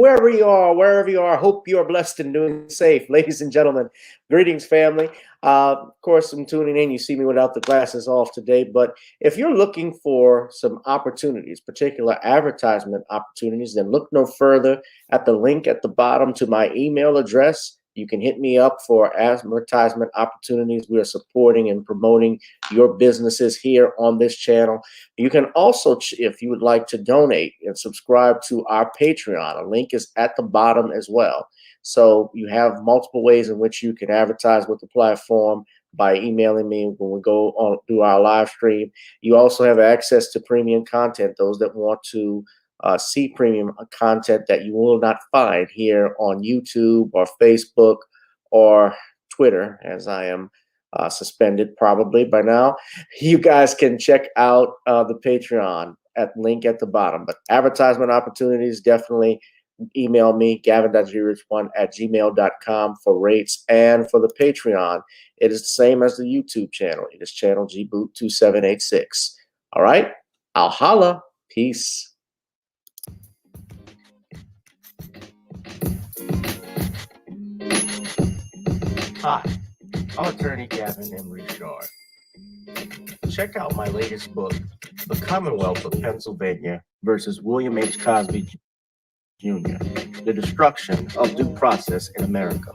wherever you are, hope you are blessed and doing safe. Ladies and gentlemen, greetings, family. Of course, I'm tuning in. You see me without the glasses off today, but if you're looking for some opportunities, particular advertisement opportunities, then look no further at the link at the bottom to my email address. You can hit me up for advertisement opportunities. We are supporting and promoting your businesses here on this channel. You can also, if you would like to donate and subscribe to our Patreon, a link is at the bottom as well. So you have multiple ways in which you can advertise with the platform by emailing me when we go on do our live stream. You also have access to premium content, those that want to see premium content that you will not find here on YouTube or Facebook or Twitter, as I am suspended probably by now. You guys can check out the Patreon at link at the bottom. But advertisement opportunities, definitely email me, gavin.grich1@gmail.com for rates. And for the Patreon, it is the same as the YouTube channel. It is channel gboot2786. All right, I'll holla. Peace. Hi, I'm attorney Gavin M. Richard. Check out my latest book, The Commonwealth of Pennsylvania versus William H. Cosby Jr., The Destruction of Due Process in America.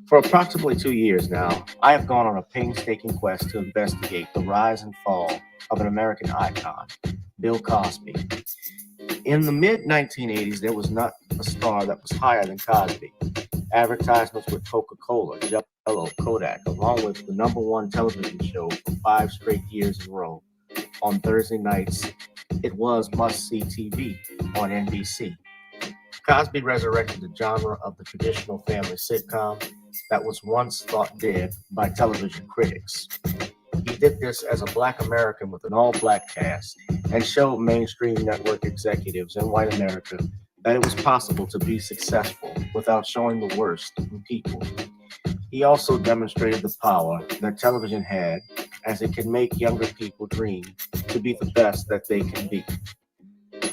For approximately 2 years now, I have gone on a painstaking quest to investigate the rise and fall of an American icon, Bill Cosby. In the mid-1980s, there was not a star that was higher than Cosby. Advertisements with Coca-Cola, Jell-O, Kodak, along with the #1 television show for 5 straight years in a row. On Thursday nights, it was must-see TV on NBC. Cosby resurrected the genre of the traditional family sitcom that was once thought dead by television critics. He did this as a Black American with an all-Black cast and showed mainstream network executives in white America that it was possible to be successful without showing the worst in people. He also demonstrated the power that television had, as it can make younger people dream to be the best that they can be.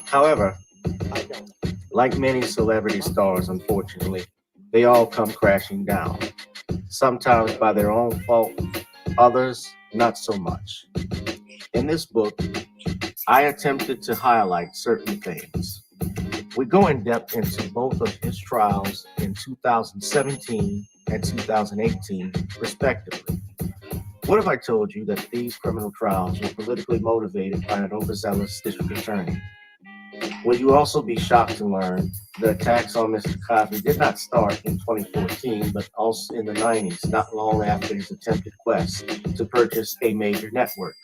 However, like many celebrity stars, unfortunately, they all come crashing down, sometimes by their own fault, others not so much. In this book, I attempted to highlight certain things. We go in depth into both of his trials in 2017 and 2018, respectively. What if I told you that these criminal trials were politically motivated by an overzealous district attorney? Will you also be shocked to learn the attacks on Mr. Cosby did not start in 2014, but also in the 90s, not long after his attempted quest to purchase a major network?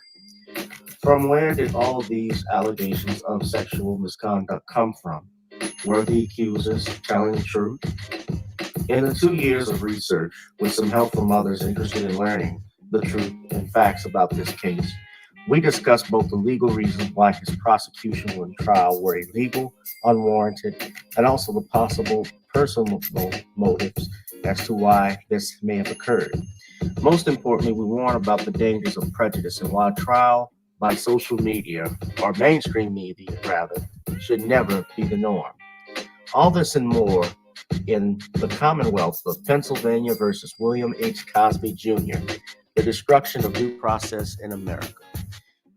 From where did all these allegations of sexual misconduct come from? Were the accusers telling the truth? In the 2 years of research, with some help from others interested in learning the truth and facts about this case, we discussed both the legal reasons why his prosecution and trial were illegal, unwarranted, and also the possible personal motives as to why this may have occurred. Most importantly, we warn about the dangers of prejudice and why trial by social media, or mainstream media rather, should never be the norm. All this and more in The Commonwealth of Pennsylvania versus William H. Cosby Jr., The Destruction of Due Process in America.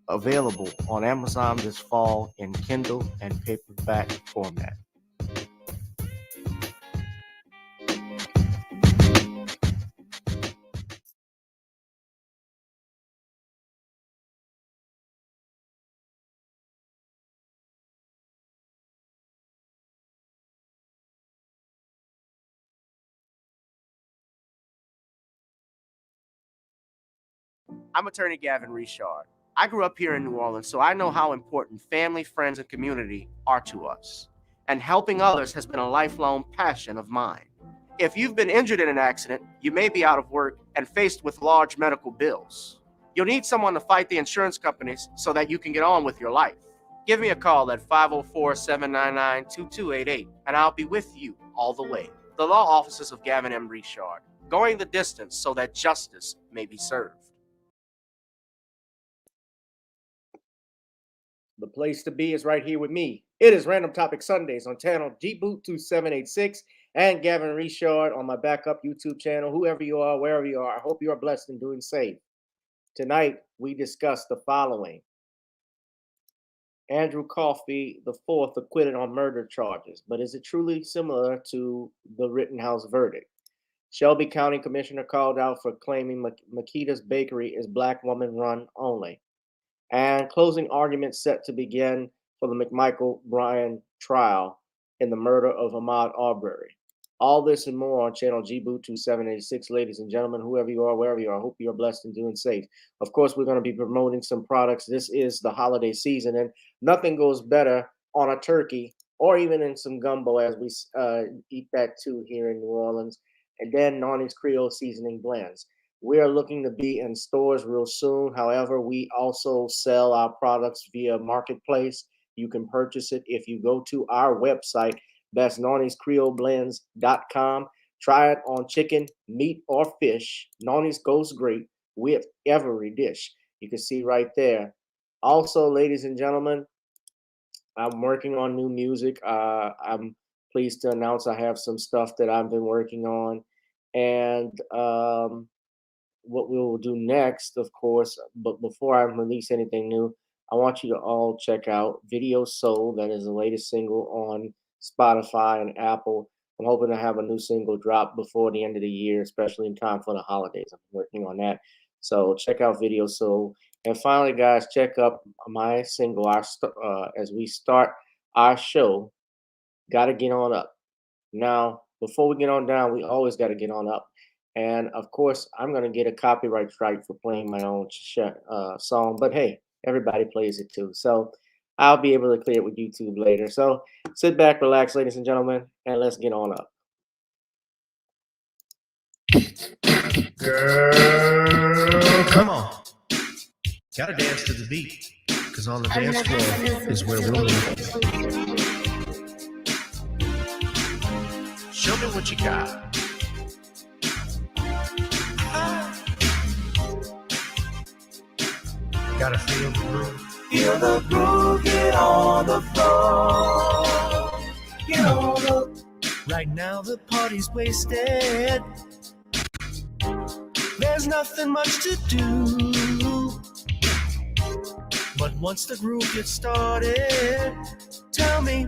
Available on Amazon this fall in Kindle and paperback format. I'm attorney Gavin Richard. I grew up here in New Orleans, so I know how important family, friends, and community are to us. And helping others has been a lifelong passion of mine. If you've been injured in an accident, you may be out of work and faced with large medical bills. You'll need someone to fight the insurance companies so that you can get on with your life. Give me a call at 504-799-2288, and I'll be with you all the way. The law offices of Gavin M. Richard, going the distance so that justice may be served. The place to be is right here with me, It is Random Topic Sundays on channel GBoot2786 and Gavin Richard on my backup YouTube channel. Whoever you are, wherever you are, I hope you are blessed and doing safe. Tonight, we discuss the following. Andrew Coffey IV acquitted on murder charges, but is it truly similar to the Rittenhouse verdict? Shelby County Commissioner called out for claiming Makita's Bakery is Black woman run only. And closing arguments set to begin for the McMichael Bryan trial in the murder of Ahmaud Arbery. All this and more on channel GBoot2786, ladies and gentlemen, whoever you are, wherever you are, I hope you are blessed and doing safe. Of course, we're going to be promoting some products. This is the holiday season, and nothing goes better on a turkey or even in some gumbo as we eat that too here in New Orleans. And then Nani's Creole seasoning blends. We are looking to be in stores real soon. However, we also sell our products via Marketplace. You can purchase it if you go to our website. That's Nani'sCreoleBlends.com. Try it on chicken, meat, or fish. Nani's goes great with every dish. You can see right there. Also, ladies and gentlemen, I'm working on new music. I'm pleased to announce I have some stuff that I've been working on. And what we will do next, of course, but before I release anything new, I want you to all check out Video Soul. That is the latest single on Spotify and Apple. I'm hoping to have a new single drop before the end of the year, especially in time for the holidays. I'm working on that. So check out Video Soul. And finally, guys, check up my single as we start our show, Gotta Get On Up. Now, before we get on down, we always got to get on up. And of course, I'm going to get a copyright strike for playing my own song. But hey, everybody plays it too. So I'll be able to clear it with YouTube later. So sit back, relax, ladies and gentlemen, and let's get on up. Girl, come on. Gotta dance to the beat. Because on the dance floor is where we'll meet. Show me what you got. Gotta feel the groove. Feel the groove, get on the floor. Get on the. Right now the party's wasted. There's nothing much to do. But once the groove gets started, tell me,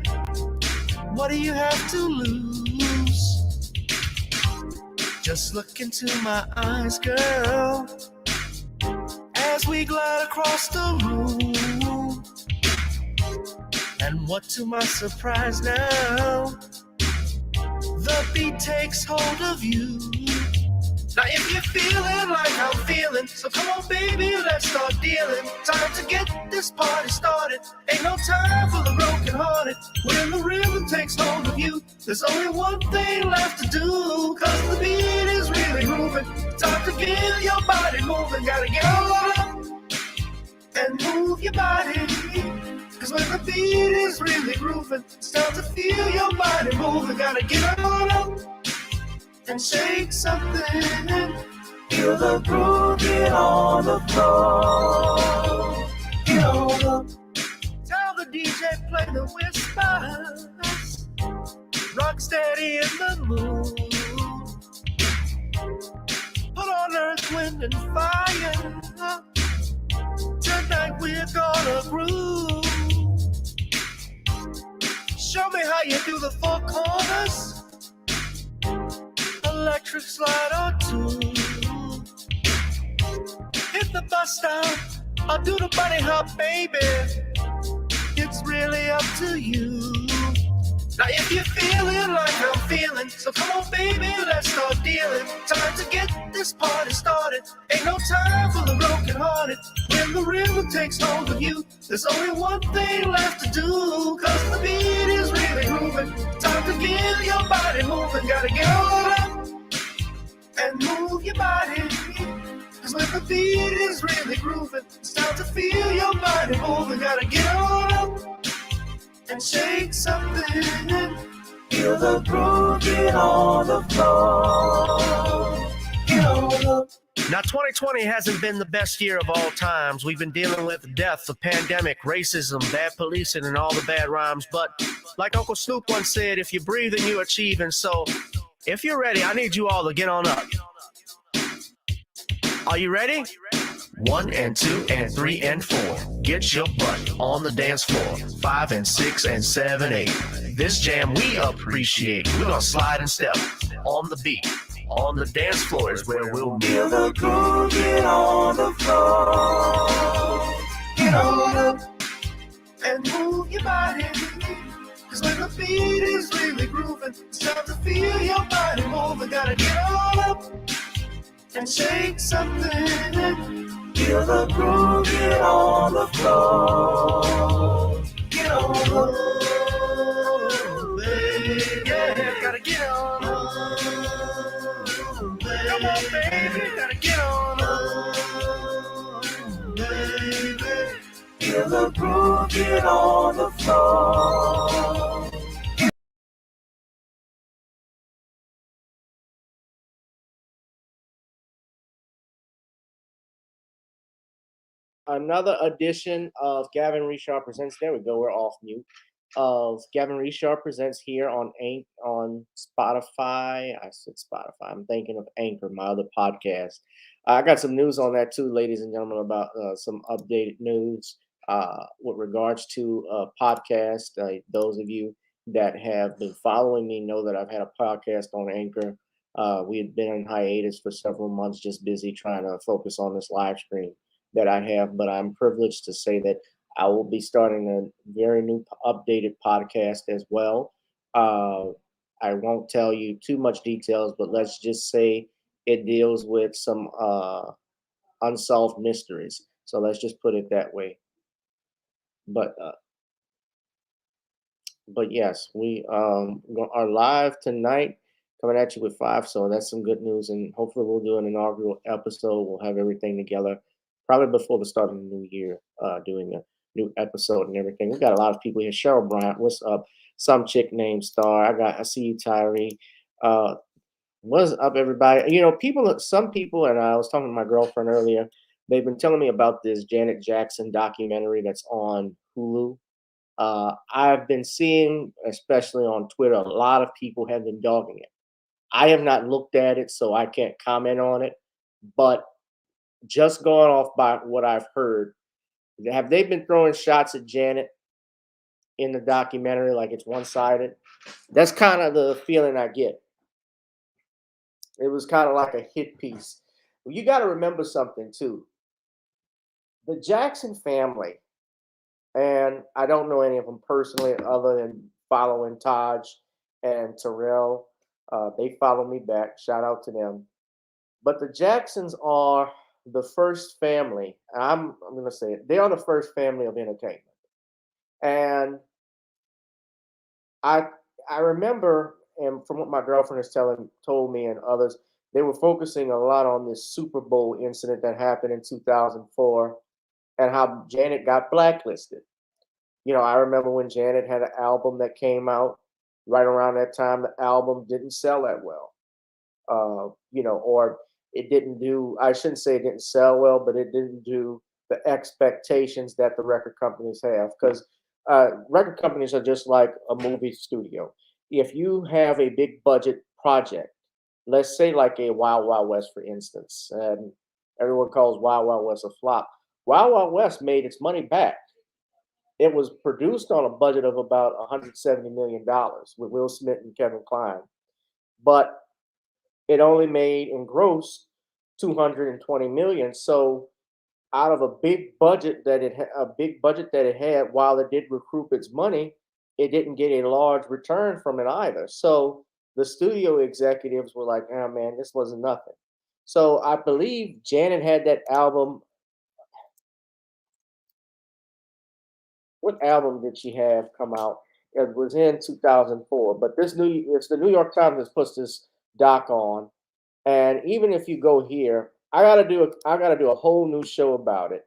what do you have to lose? Just look into my eyes, girl, as we glide across the room. And what to my surprise now, the beat takes hold of you. Now if you're feeling like I'm feeling, so come on baby, let's start dealing. Time to get this party started. Ain't no time for the broken hearted. When the rhythm takes hold of you, there's only one thing left to do. Cause the beat is really moving. Time to get your body moving. Gotta get on up and move your body. Cause when the beat is really grooving, it's time to feel your body moving. Gotta get on up and shake something. Feel the groove, get on the floor. Get on the. Tell the DJ play the whispers. Rock steady in the mood. Put on earth, wind, and fire. Tonight we're gonna groove. Show me how you do the four corners. Electric slide or two. Hit the bus stop or do the bunny hop, baby. It's really up to you. Now if you're feeling like I'm feeling, so come on baby, let's start dealing. Time to get this party started. Ain't no time for the broken hearted. When the rhythm takes hold of you, there's only one thing left to do. Cause the beat is really moving. Time to get your body moving. Gotta get on up and move your body. Cause when the beat is really grooving, it's time to feel your body moving. Gotta get on up and shake something. Feel the groove, get on the floor. Get on the. Now, 2020 hasn't been the best year of all times. We've been dealing with death, the pandemic, racism, bad policing, and all the bad rhymes. But like Uncle Snoop once said, if you breathe, then you achieve. And so, if you're ready, I need you all to get on up. Are you ready? 1 and 2 and 3 and 4. Get your butt on the dance floor. 5 and 6 and 7, 8. This jam we appreciate. We're gonna slide and step on the beat. On the dance floor is where we'll be. Feel the groove, get on the floor. Get on up And move your body. Cause when the beat is really grooving, it's time to feel your body moving. Gotta get on up and shake something. Feel the groove, get on the floor. Get on up, Baby, yeah, gotta get on up. Come on, baby, gotta get on up. Baby. feel the groove, get on the floor. Another edition of Gavin Reshaw Presents. There we go. We're off mute. Of Gavin Reshaw Presents here on Spotify. I said Spotify. I'm thinking of Anchor, my other podcast. I got some news on that too, ladies and gentlemen, about some updated news with regards to podcast. Those of you that have been following me know that I've had a podcast on Anchor. We had been in hiatus for several months, just busy trying to focus on this live stream that I have, but I'm privileged to say that I will be starting a very new updated podcast as well. I won't tell you too much details, but let's just say it deals with some unsolved mysteries. So let's just put it that way. But yes, we are live tonight, coming at you with 5. So that's some good news, and hopefully we'll do an inaugural episode. We'll have everything together probably before the start of the new year, doing a new episode and everything. We got a lot of people here. Cheryl Bryant, what's up? Some chick named Star. I see you, Tyree. What's up, everybody? You know, some people, and I was talking to my girlfriend earlier. They've been telling me about this Janet Jackson documentary that's on Hulu. I've been seeing, especially on Twitter, a lot of people have been dogging it. I have not looked at it, so I can't comment on it. But just going off by what I've heard, have they been throwing shots at Janet in the documentary like it's one-sided? That's kind of the feeling I get. It was kind of like a hit piece. Well, you got to remember something too. The Jackson family, and I don't know any of them personally other than following Taj and Terrell. They follow me back. Shout out to them. But the Jacksons are the first family, and I'm going to say it, they are the first family of entertainment. And I remember, and from what my girlfriend has told me and others, they were focusing a lot on this Super Bowl incident that happened in 2004 and how Janet got blacklisted. You know, I remember when Janet had an album that came out right around that time. The album didn't sell that well. You know, or it didn't do, I shouldn't say it didn't sell well, but it didn't do the expectations that the record companies have. Because record companies are just like a movie studio. If you have a big budget project, let's say like a Wild Wild West, for instance, and everyone calls Wild Wild West a flop. Wild Wild West made its money back. It was produced on a budget of about $170 million with Will Smith and Kevin Kline. But it only made in gross 220 million. So out of a big budget that it had, while it did recoup its money, it didn't get a large return from it either. So the studio executives were like, "Oh man, this wasn't nothing." So I believe Janet had that album. What album did she have come out? It was in 2004. But it's the New York Times that puts this doc on. And even if you go here, I gotta do a whole new show about it.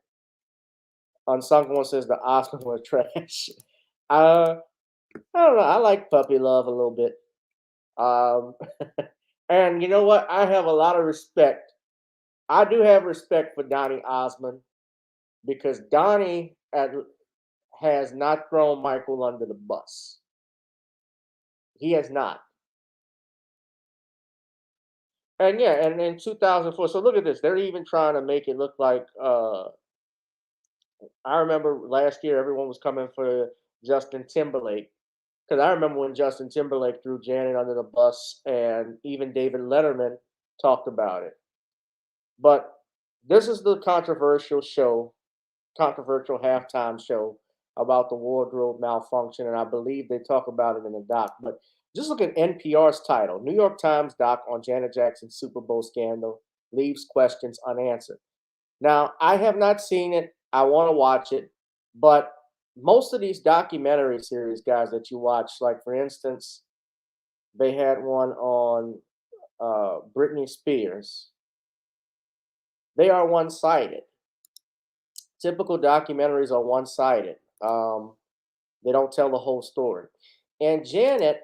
Someone says the Oscars were trash. I don't know. I like puppy love a little bit. Um, and you know what? I have a lot of respect I do have respect for Donny Osmond because has not thrown Michael under the bus. He has not. And yeah, and in 2004, so look at this. They're even trying to make it look like I remember last year everyone was coming for Justin Timberlake because I remember when Justin Timberlake threw Janet under the bus, and even David Letterman talked about it. But this is the controversial halftime show about the wardrobe malfunction, and I believe they talk about it in the doc. But just look at NPR's title: New York Times doc on Janet Jackson's Super Bowl scandal leaves questions unanswered. Now, I have not seen it. I want to watch it, but most of these documentary series, guys, that you watch, like for instance, they had one on Britney Spears. They are one-sided. Typical documentaries are one-sided. They don't tell the whole story. And Janet,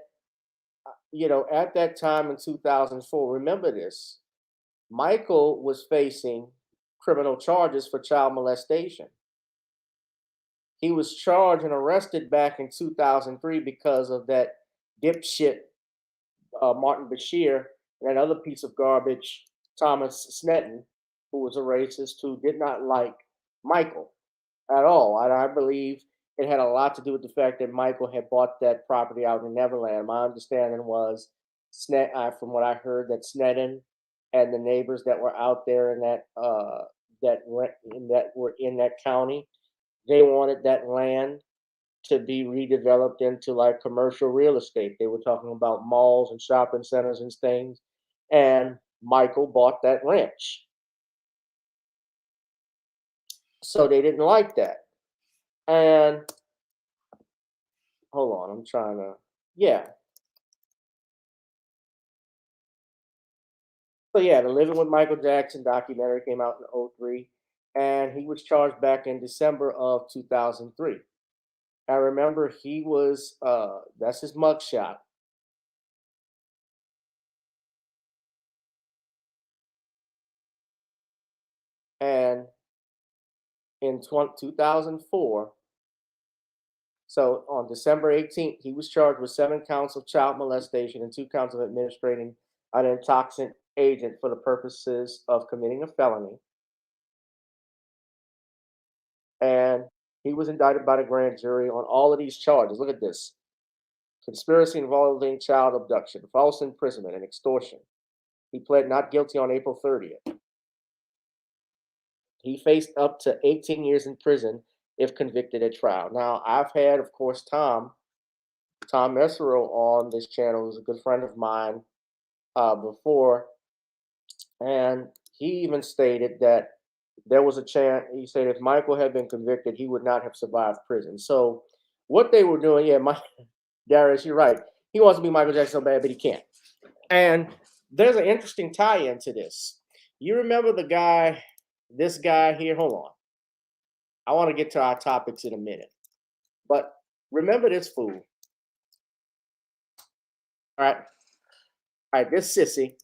at that time in 2004, remember this, Michael was facing criminal charges for child molestation. He was charged and arrested back in 2003 because of that dipshit Martin Bashir and that other piece of garbage, Thomas Snedden, who was a racist who did not like Michael at all. And I believe it had a lot to do with the fact that Michael had bought that property out in Neverland. My understanding was, from what I heard, that Snedden and the neighbors that were out there in that were in that county, they wanted that land to be redeveloped into like commercial real estate. They were talking about malls and shopping centers and things. And Michael bought that ranch. So they didn't like that. And hold on, I'm trying to, yeah. So yeah, the Living with Michael Jackson documentary came out in '03, and he was charged back in December of 2003. I remember he was, that's his mugshot. And in 2004, so on December 18th, he was charged with 7 counts of child molestation and 2 counts of administering an intoxicant agent for the purposes of committing a felony. And he was indicted by the grand jury on all of these charges. Look at this: conspiracy involving child abduction, false imprisonment, and extortion. He pled not guilty on April 30th. He faced up to 18 years in prison if convicted at trial. Now, I've had, of course, Tom Messero on this channel, who's a good friend of mine before, and he even stated that there was a chance. He said if Michael had been convicted, he would not have survived prison. So, what they were doing, yeah, Darius, you're right. He wants to be Michael Jackson so bad, but he can't. And there's an interesting tie-in to this. You remember this guy here? Hold on. I want to get to our topics in a minute. But remember this fool. All right. All right, this sissy.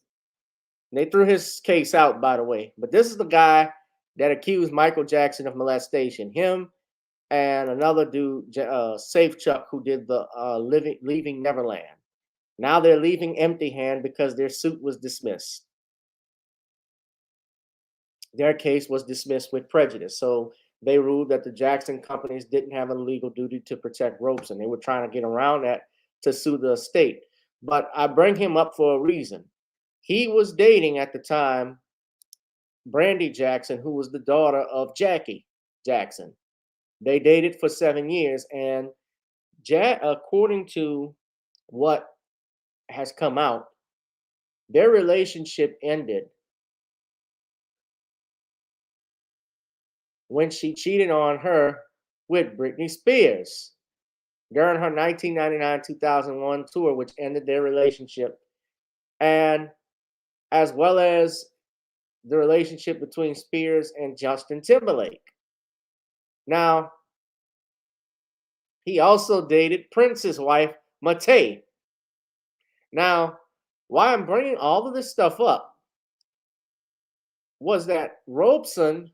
They threw his case out, by the way. But this is the guy that accused Michael Jackson of molestation. Him and another dude, Safe Chuck, who did the Leaving Neverland. Now they're leaving empty-handed because their suit was dismissed. Their case was dismissed with prejudice. So they ruled that the Jackson companies didn't have a legal duty to protect ropes, and they were trying to get around that to sue the estate. But I bring him up for a reason. He was dating at the time Brandy Jackson, who was the daughter of Jackie Jackson. They dated for 7 years, and according to what has come out, their relationship ended when she cheated on her with Britney Spears during her 1999-2001 tour, which ended their relationship, and as well as the relationship between Spears and Justin Timberlake. Now, he also dated Prince's wife, Matei. Now, why I'm bringing all of this stuff up was that Robeson,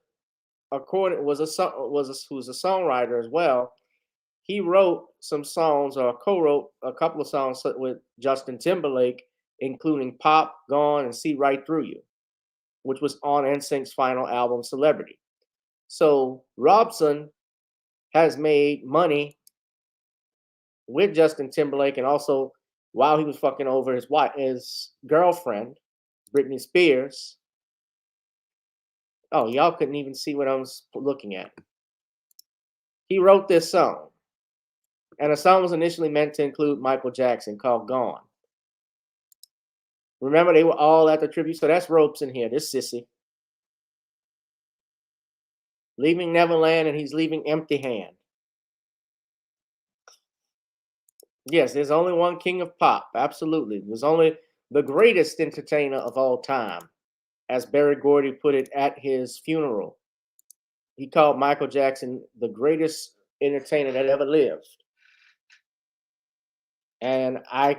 according who's a songwriter as well. He wrote some songs or co-wrote a couple of songs with Justin Timberlake, including "Pop," "Gone," and "See Right Through You," which was on NSYNC's final album, "Celebrity." So Robson has made money with Justin Timberlake, and also while he was fucking over his girlfriend, Britney Spears. Oh, y'all couldn't even see what I was looking at. He wrote this song, and the song was initially meant to include Michael Jackson, called "Gone." Remember, they were all at the tribute, so that's Robeson here. This sissy leaving Neverland, and he's leaving empty hand. Yes, there's only one king of pop. Absolutely, there's only the greatest entertainer of all time, as Berry Gordy put it at his funeral. He called Michael Jackson the greatest entertainer that ever lived, and I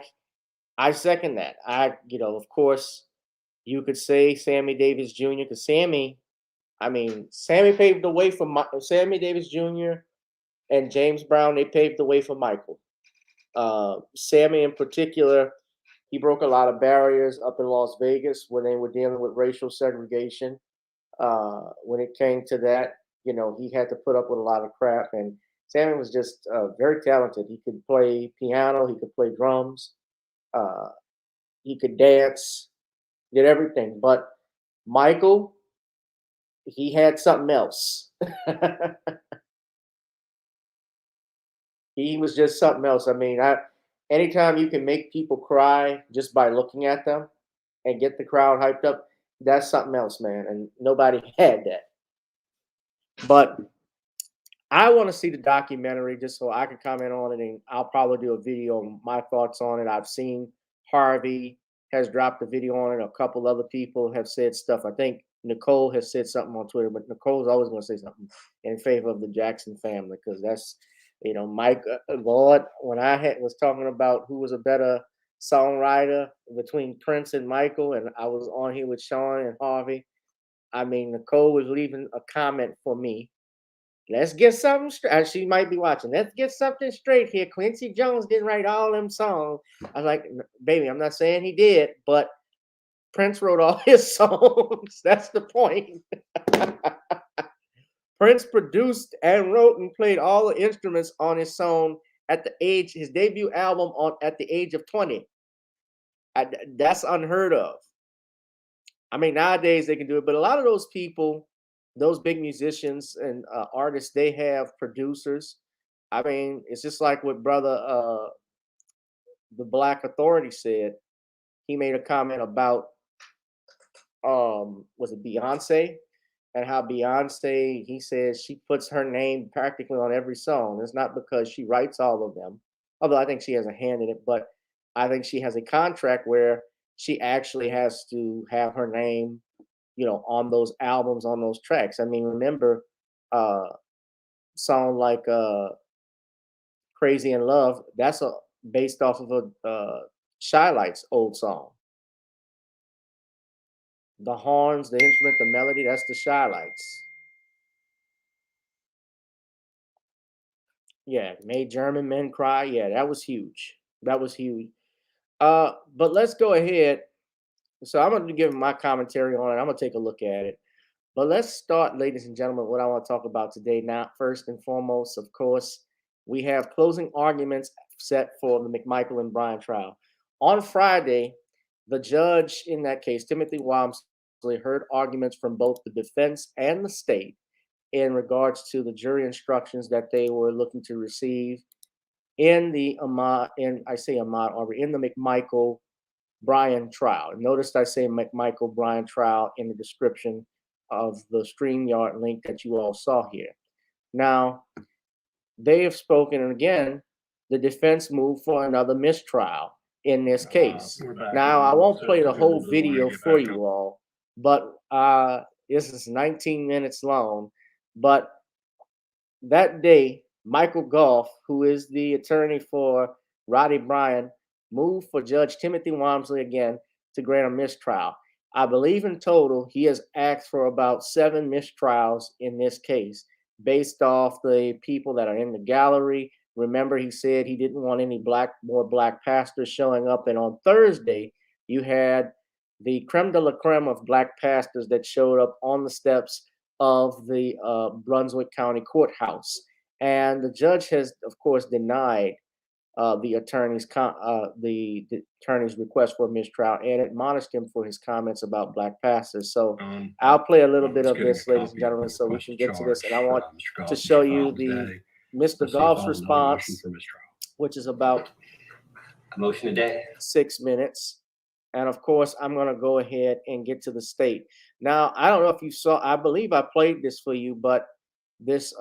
second that. Of course, you could say Sammy Davis Jr. because Sammy paved the way for Sammy Davis Jr. and James Brown. They paved the way for Michael. Sammy, in particular, he broke a lot of barriers up in Las Vegas when they were dealing with racial segregation. When it came to that, he had to put up with a lot of crap. And Sammy was just very talented. He could play piano, he could play drums, he could dance, did everything. But Michael, he had something else. He was just something else. Anytime you can make people cry just by looking at them and get the crowd hyped up, that's something else, man. And nobody had that. But I want to see the documentary just so I can comment on it, and I'll probably do a video on my thoughts on it. I've seen Harvey has dropped a video on it. A couple other people have said stuff. I think Nicole has said something on Twitter, but Nicole's always going to say something in favor of the Jackson family because that's, Mike, Lord, when I was talking about who was a better songwriter between Prince and Michael, and I was on here with Sean and Harvey, Nicole was leaving a comment for me. Let's get something straight. She might be watching. Let's get something straight here. Quincy Jones didn't write all them songs. I was like, baby, I'm not saying he did, but Prince wrote all his songs. That's the point. Prince produced and wrote and played all the instruments on his song his debut album at the age of 20. That's unheard of. Nowadays they can do it, but a lot of those people, those big musicians and artists, they have producers. It's just like what brother the Black Authority said. He made a comment about was it Beyonce? And how Beyonce, he says she puts her name practically on every song. It's not because she writes all of them, although I think she has a hand in it, but I think she has a contract where she actually has to have her name, on those albums, on those tracks. Remember song like Crazy in Love, that's based off of a Shy Lights old song. The horns, the instrument, the melody, that's the Shy Lights. Yeah, made German men cry. Yeah, that was huge. That was huge. But let's go ahead. So I'm going to give my commentary on it. I'm going to take a look at it. But let's start, ladies and gentlemen, what I want to talk about today. Now, first and foremost, of course, we have closing arguments set for the McMichael and Bryan trial. On Friday, the judge in that case, Timothy Walmsley, heard arguments from both the defense and the state in regards to the jury instructions that they were looking to receive in the Arbery, in the McMichael Bryan trial. Notice I say McMichael Bryan trial in the description of the StreamYard link that you all saw here. Now, they have spoken, and again, the defense moved for another mistrial in this case. Now, I won't play the whole video for you all, but this is 19 minutes long. But that day, Michael Goff, who is the attorney for Roddy Bryan, moved for Judge Timothy Walmsley again to grant a mistrial. I believe in total, he has asked for about 7 mistrials in this case, based off the people that are in the gallery. Remember, he said he didn't want any more black pastors showing up. And on Thursday, you had the creme de la creme of black pastors that showed up on the steps of the Brunswick County Courthouse. And the judge has, of course, denied the attorney's request for a mistrial and admonished him for his comments about black pastors. So I'll play a little bit of this, ladies and gentlemen, so we can get to this. And I want to show you the Mr. Golph's response, which is about a motion today. 6 minutes. And of course, I'm going to go ahead and get to the state. Now, I don't know if you saw, I believe I played this for you, but this,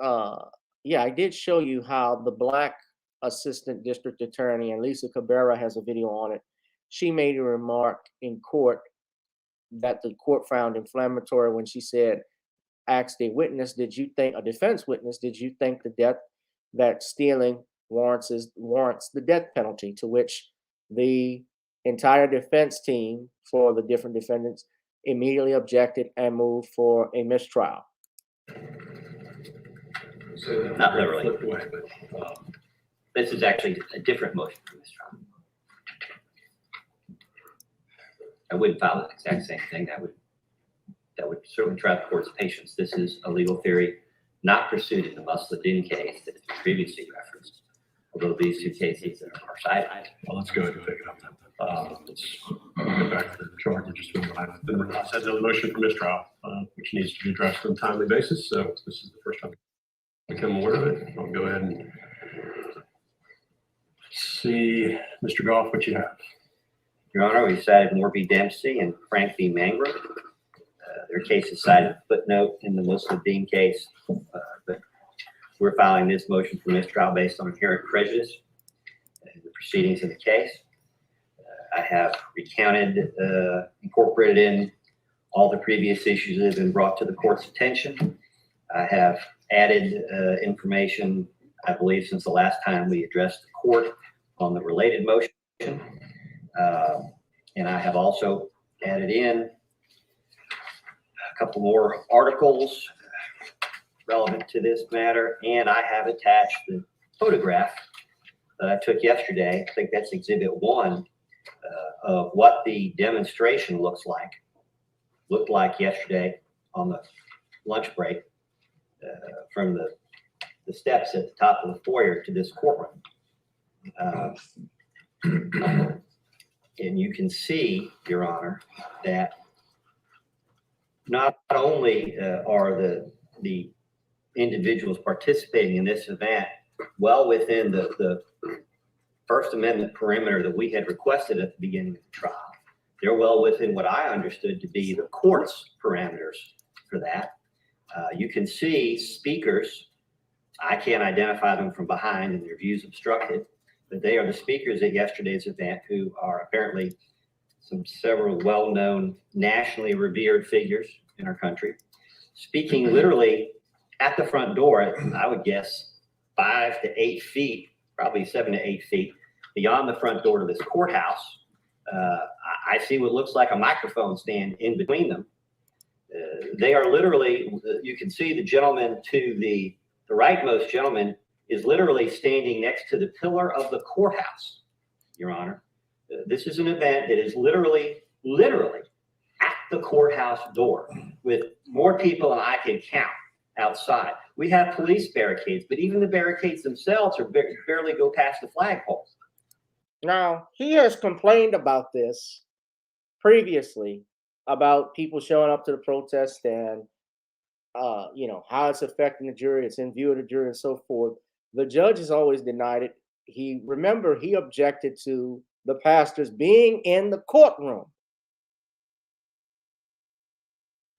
yeah, I did show you how the black assistant district attorney, and Lisa Cabrera has a video on it. She made a remark in court that the court found inflammatory when she said, asked a witness, did you think, a defense witness, did you think that stealing warrants the death penalty? To which the entire defense team for the different defendants immediately objected and moved for a mistrial. So not literally. This is actually a different motion for mistrial. I wouldn't file the exact same thing. That would certainly try the court's patience. This is a legal theory not pursued in the Musladin case that has been previously referenced, although these two cases are cited. Well, let's go ahead and take it up then. Let's get back to the charge. We're just moving on. Then I said the motion for mistrial, which needs to be addressed on a timely basis. So this is the first time I become aware of it. I'll go ahead and see, Mr. Golph, what you have. Your Honor, we cited Moore v. Dempsey and Frank v. Mangrum. Their case is cited footnote in the Musladin case, but we're filing this motion for mistrial based on inherent prejudice in the proceedings of the case. I have recounted, incorporated in all the previous issues that have been brought to the court's attention. I have added information, I believe, since the last time we addressed the court on the related motion. And I have also added in a couple more articles relevant to this matter, and I have attached the photograph that I took yesterday. I think that's Exhibit 1 of what the demonstration looked like yesterday on the lunch break from the steps at the top of the foyer to this courtroom. And you can see, Your Honor, that not only are the individuals participating in this event well within the First Amendment perimeter that we had requested at the beginning of the trial, they're well within what I understood to be the court's parameters for that. You can see speakers. I can't identify them from behind and their views obstructed, but they are the speakers at yesterday's event who are apparently several well-known, nationally revered figures in our country, speaking literally at the front door, I would guess 5 to 8 feet, probably 7 to 8 feet beyond the front door to this courthouse. I see what looks like a microphone stand in between them. They are literally, you can see the gentleman to the rightmost gentleman is literally standing next to the pillar of the courthouse, Your Honor. This is an event that is literally at the courthouse door with more people than I can count outside. We have police barricades, but even the barricades themselves barely go past the flagpole. Now, he has complained about this previously, about people showing up to the protest and, how it's affecting the jury, it's in view of the jury and so forth. The judge has always denied it. He objected to the pastors being in the courtroom.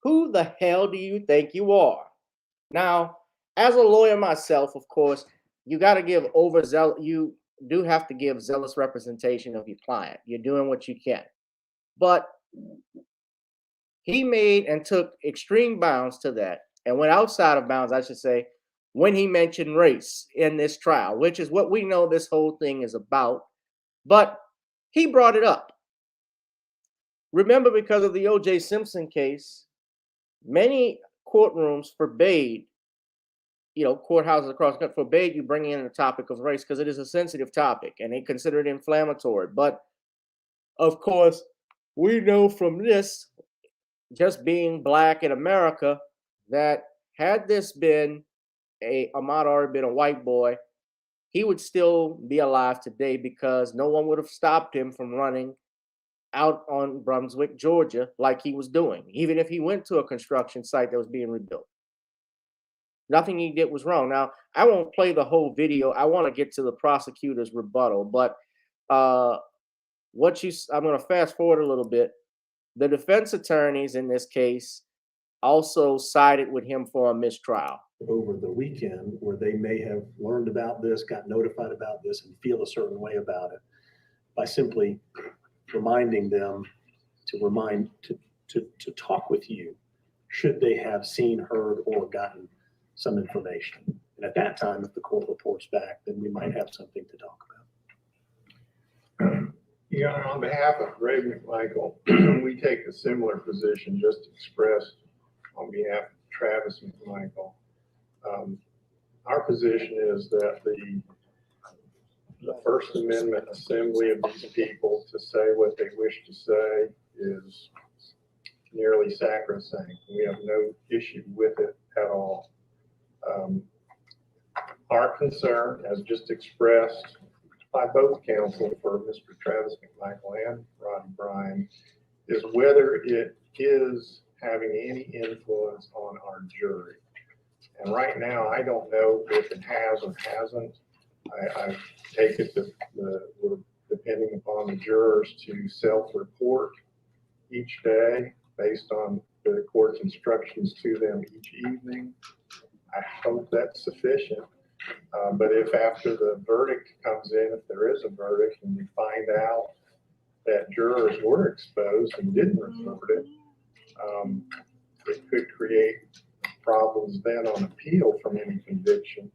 Who the hell do you think you are? Now, as a lawyer myself, of course, you got to give you do have to give zealous representation of your client. You're doing what you can. But he made and took extreme bounds to that and went outside of bounds, I should say, when he mentioned race in this trial, which is what we know this whole thing is about. But he brought it up. Remember, because of the O.J. Simpson case, many courtrooms forbade, courthouses across the country forbade you bringing in the topic of race because it is a sensitive topic and they consider it inflammatory. But of course, we know from this, just being black in America, that had this been Ahmaud Arbery been a white boy, he would still be alive today because no one would have stopped him from running out on Brunswick, Georgia, like he was doing, even if he went to a construction site that was being rebuilt. Nothing he did was wrong. Now, I won't play the whole video. I want to get to the prosecutor's rebuttal, but I'm going to fast forward a little bit. The defense attorneys in this case also sided with him for a mistrial. Over the weekend, where they may have learned about this, got notified about this, and feel a certain way about it, by simply reminding them to talk with you, should they have seen, heard, or gotten some information. And at that time, if the court reports back, then we might have something to talk about. Yeah, on behalf of Ray McMichael, we take a similar position just expressed on behalf of Travis McMichael. Our position is that the First Amendment assembly of these people to say what they wish to say is nearly sacrosanct. We have no issue with it at all. Our concern, as just expressed by both counsel for Mr. Travis McMichael and Ron Bryan, is whether it is having any influence on our jury. And right now, I don't know if it has or hasn't. I take it that we're depending upon the jurors to self-report each day based on the court's instructions to them each evening. I hope that's sufficient. But if after the verdict comes in, if there is a verdict and we find out that jurors were exposed and didn't report it, it could create problems then on appeal from any conviction.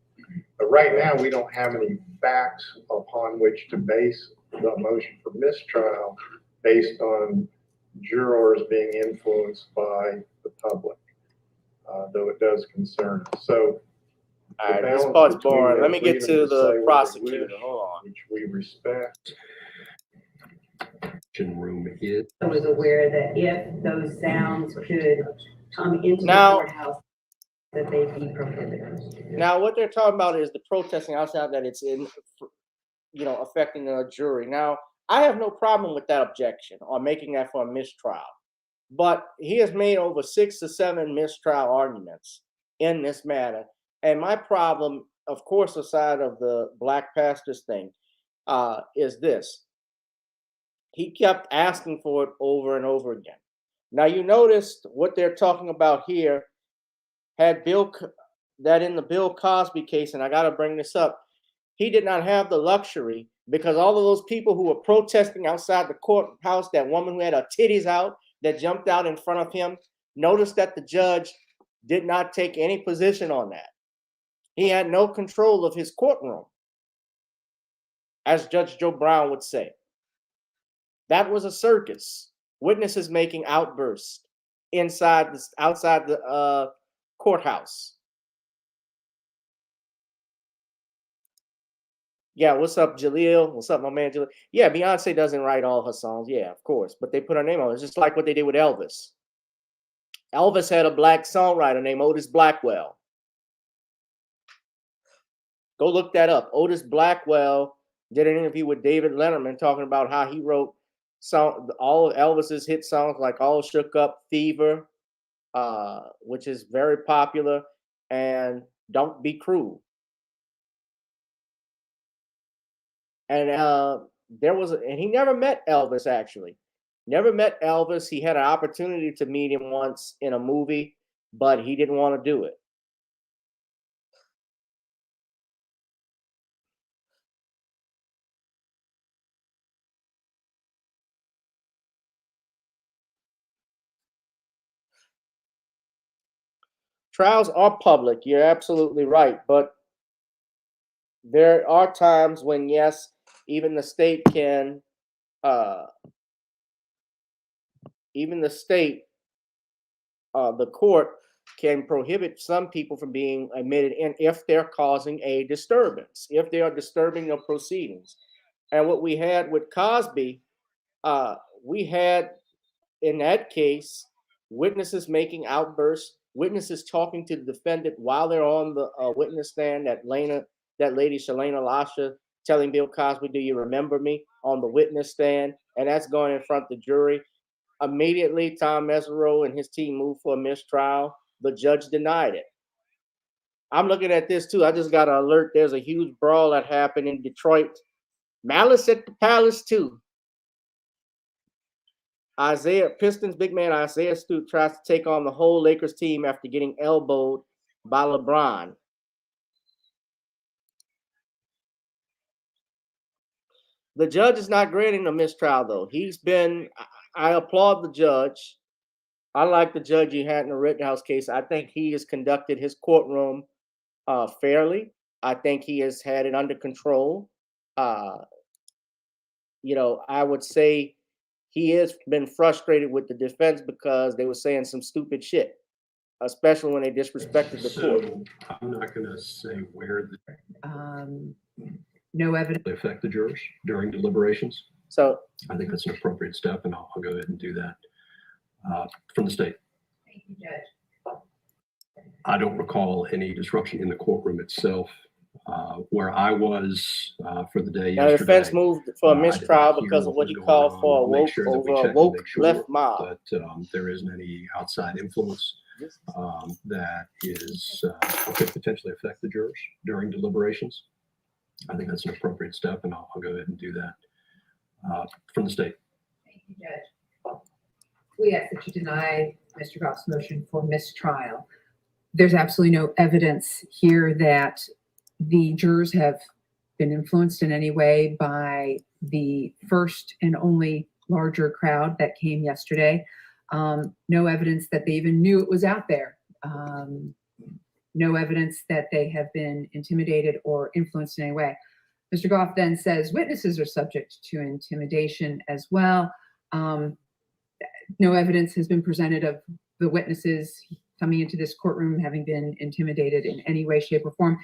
But right now, we don't have any facts upon which to base the motion for mistrial based on jurors being influenced by the public, though it does concern us. So, all right, this part's boring. Let me get to the prosecutor. Hold on. Which we respect. Room is. I was aware that if those sounds could come into the Now- courthouse, that they'd be prohibited. Now, what they're talking about is the protesting outside, that it's affecting the jury. Now, I have no problem with that objection or making that for a mistrial. But he has made over 6 to 7 mistrial arguments in this matter. And my problem, of course, aside of the black pastors thing, is this. He kept asking for it over and over again. Now, you noticed what they're talking about here had that in the Bill Cosby case, and I got to bring this up, he did not have the luxury because all of those people who were protesting outside the courthouse, that woman who had her titties out, that jumped out in front of him, noticed that the judge did not take any position on that. He had no control of his courtroom, as Judge Joe Brown would say. That was a circus. Witnesses making outbursts outside the courthouse. Yeah, what's up, Jaleel? What's up, my man, Jaleel? Yeah, Beyonce doesn't write all her songs. Yeah, of course. But they put her name on it. It's just like what they did with Elvis. Elvis had a black songwriter named Otis Blackwell. Go look that up. Otis Blackwell did an interview with David Letterman talking about how he wrote all of Elvis's hit songs like All Shook Up, Fever, which is very popular, and Don't Be Cruel. And and he never met Elvis, actually. Never met Elvis. He had an opportunity to meet him once in a movie, but he didn't want to do it. Trials are public. You're absolutely right. But there are times when, yes, even the state can even the state, the court can prohibit some people from being admitted in if they're causing a disturbance, if they are disturbing the proceedings. And what we had with Cosby, we had in that case witnesses making outbursts, witnesses talking to the defendant while they're on the witness stand. That lady Shalana Lasha telling Bill Cosby, "Do you remember me?" on the witness stand, and that's going in front of the jury. Immediately, Tom Mesereau and his team moved for a mistrial. The judge denied it. I'm looking at this too. I just got an alert. There's a huge brawl that happened in Detroit. Malice at the Palace too. Pistons big man Isaiah Stewart tries to take on the whole Lakers team after getting elbowed by LeBron. The judge is not granting a mistrial though. I applaud the judge. I like the judge he had in the Rittenhouse case. I think he has conducted his courtroom fairly. I think he has had it under control. I would say he has been frustrated with the defense because they were saying some stupid shit, especially when they disrespected the court. So I'm not going to say where No evidence. they affect the jurors during deliberations. So I think that's an appropriate step, and I'll go ahead and do that. From the state, Thank you, Judge. I don't recall any disruption in the courtroom itself. Where I was for the day now the yesterday, defense moved for a mistrial because of what you call for a woke left mob. But there isn't any outside influence that could potentially affect the jurors during deliberations. I think that's an appropriate step, and I'll go ahead and do that. From the state. Thank you, Judge. We ask that you deny Mr. Goff's motion for mistrial. There's absolutely no evidence here that the jurors have been influenced in any way by the first and only larger crowd that came yesterday. No evidence that they even knew it was out there. No evidence that they have been intimidated or influenced in any way. Mr. Goff then says witnesses are subject to intimidation as well. No evidence has been presented of the witnesses coming into this courtroom having been intimidated in any way, shape, or form.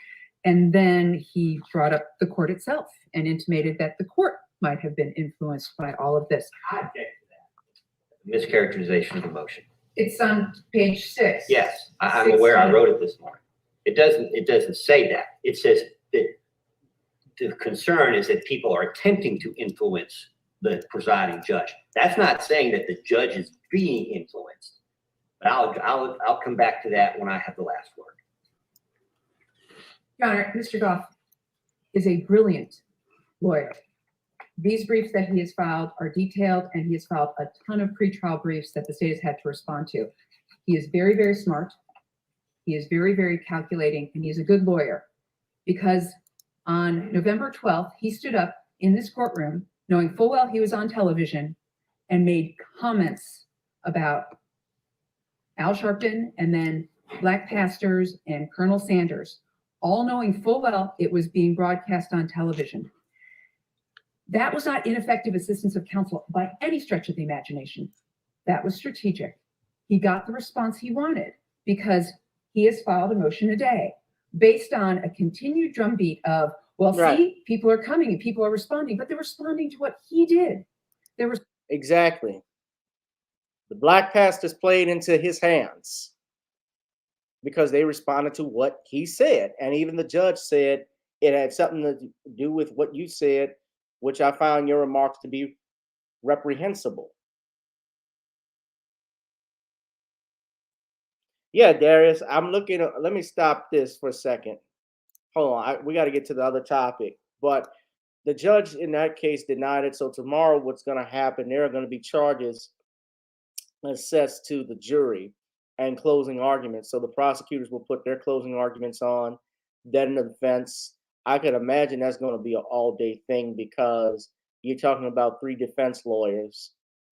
And then he brought up the court itself and intimated that the court might have been influenced by all of this. I object to that. Mischaracterization of the motion. It's on page 6. Yes, I'm aware. I wrote it this morning. It doesn't say that. It says that the concern is that people are attempting to influence the presiding judge. That's not saying that the judge is being influenced. But I'll come back to that when I have the last word. Your Honor, Mr. Goff is a brilliant lawyer. These briefs that he has filed are detailed, and he has filed a ton of pretrial briefs that the state has had to respond to. He is very, very smart. He is very, very calculating, and he's a good lawyer because on November 12th, he stood up in this courtroom knowing full well he was on television and made comments about Al Sharpton and then black pastors and Colonel Sanders, all knowing full well it was being broadcast on television. That was not ineffective assistance of counsel by any stretch of the imagination. That was strategic. He got the response he wanted because he has filed a motion a day based on a continued drumbeat of, well, Right. see, people are coming and people are responding, but they're responding to what he did. Exactly. The black pastors played into his hands because they responded to what he said. And even the judge said it had something to do with what you said, which I found your remarks to be reprehensible. Yeah, Darius, I'm looking at, let me stop this for a second. Hold on, we got to get to the other topic. But the judge in that case denied it. So tomorrow what's going to happen, there are going to be charges assessed to the jury and closing arguments. So the prosecutors will put their closing arguments on, then the defense. I could imagine that's going to be an all-day thing because you're talking about 3 defense lawyers,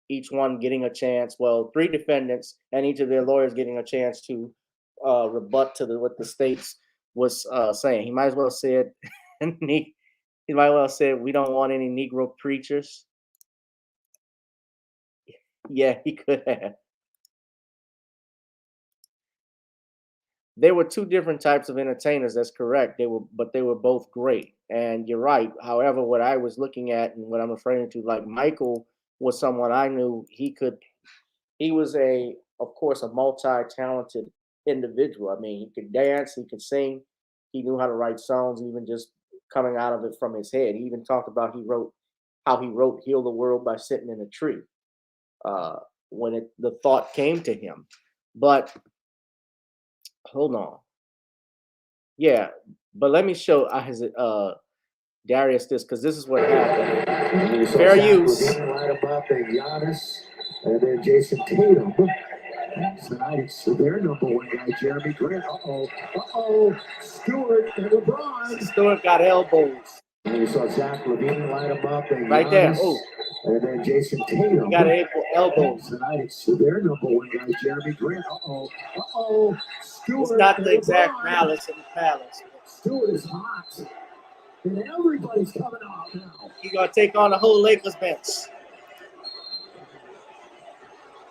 each one getting a chance. Well, 3 defendants and each of their lawyers getting a chance to rebut to what the states was saying. He might as well said, he might well said, we don't want any Negro preachers. Yeah, he could have. They were two different types of entertainers. That's correct. They were both great. And you're right. However, what I was looking at and what I'm referring to, like Michael was someone I knew he was of course, a multi-talented individual. I mean, he could dance, he could sing, he knew how to write songs, even just coming out of it from his head. He even talked about how he wrote "Heal the World" by sitting in a tree uh, when the thought came to him. But hold on, yeah. But let me show his Darius this because this is what happened. Fair use. Right above the Giannis, and then Jason Tatum. Tonight it's their number one guy, Jeremy Grant. Stewart and LeBron. Stewart got elbows. And we saw Zach LaVine line him up. And right there. Giannis, Oh, and then Jason Tatum. he got elbows. Tonight it's their number one guy, Jeremy Grant. Stewart. It's not the and exact LeBron. malice in the palace. Stewart is hot. And everybody's coming out now. He's gonna take on the whole Lakers bench.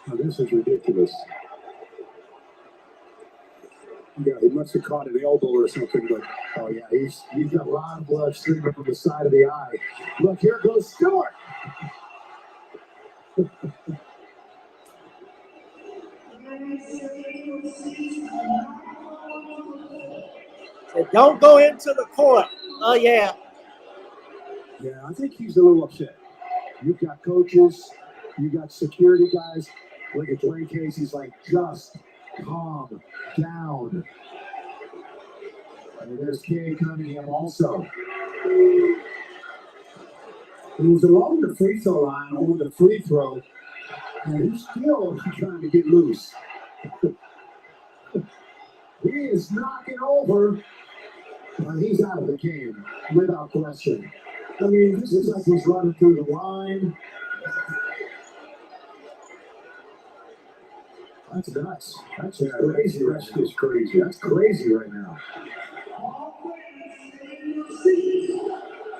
Now, this is ridiculous. Yeah, he must have caught an elbow or something, but oh yeah, he's got a lot of blood streaming from the side of the eye. Look, here goes Stewart. So don't go into the court. Oh yeah. Yeah, I think he's a little upset. You've got coaches, you got security guys. Look at Dwayne Casey's like, just calm down. And there's Kay Cunningham also. He was along the free throw line on the free throw, and he's still trying to get loose. He is knocking over, but he's out of the game without question. I mean, this is like he's running through the line. That's nuts. That's crazy. That's just crazy. That's crazy right now.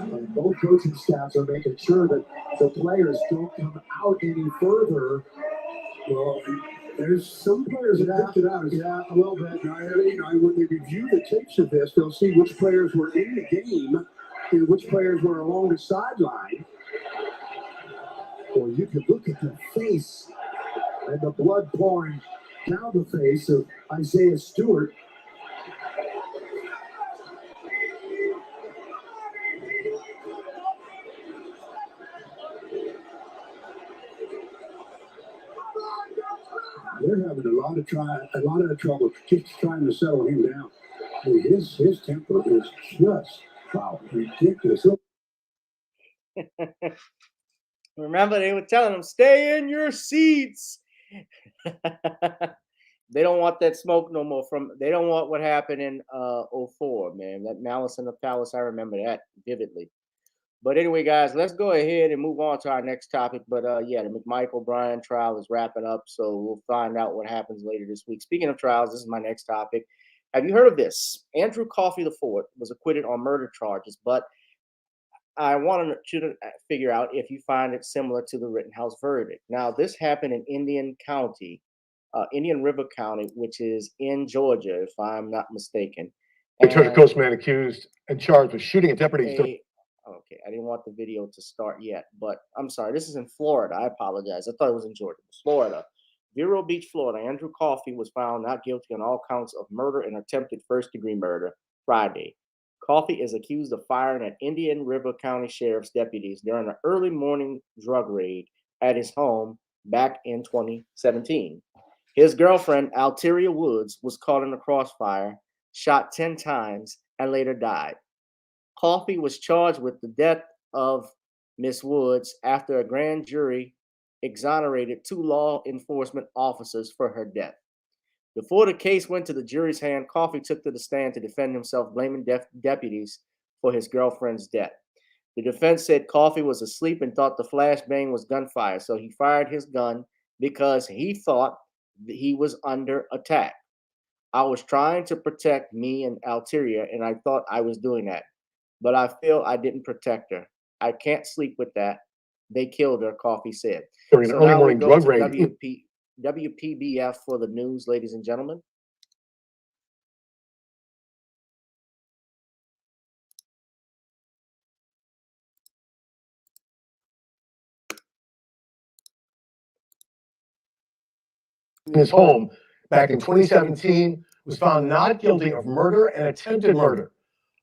And both coaching staffs are making sure that the players don't come out any further. Well, there's some players that opted out. Yeah, a little bit. Now, when they review the tapes of this, they'll see which players were in the game and which players were along the sideline. Or you could look at the face and the blood pouring down the face of Isaiah Stewart. They're having a lot of trouble just trying to settle him down. I mean, his temper is just ridiculous. Remember, they were telling him, "Stay in your seats." They don't want that smoke no more. They don't want what happened in 04, man. That malice in the palace. I remember that vividly. But anyway, guys, let's go ahead and move on to our next topic. But yeah, the McMichael Bryan trial is wrapping up, so we'll find out what happens later this week. Speaking of trials, this is my next topic. Have you heard of this? Andrew Coffey IV was acquitted on murder charges, but I wanted you to figure out if you find it similar to the Rittenhouse verdict. Now, this happened in Indian River County, which is in Georgia, if I'm not mistaken. Turner Coast man accused and charged with shooting a deputy. Okay, I didn't want the video to start yet, but I'm sorry. This is in Florida. I apologize. I thought it was in Georgia. Florida. Vero Beach, Florida. Andrew Coffey was found not guilty on all counts of murder and attempted first-degree murder Friday. Coffey is accused of firing at Indian River County Sheriff's deputies during an early morning drug raid at his home back in 2017. His girlfriend, Alteria Woods, was caught in the crossfire, shot 10 times, and later died. Coffey was charged with the death of Miss Woods after a grand jury exonerated 2 law enforcement officers for her death. Before the case went to the jury's hand, Coffey took to the stand to defend himself, blaming deputies for his girlfriend's death. The defense said Coffey was asleep and thought the flashbang was gunfire, so he fired his gun because he thought that he was under attack. I was trying to protect me and Alteria, and I thought I was doing that. But I feel I didn't protect her. I can't sleep with that. They killed her, Coffey said. During an early now we morning go drug to raid. WPBF for the news, ladies and gentlemen. In his home back in 2017 was found not guilty of murder and attempted murder,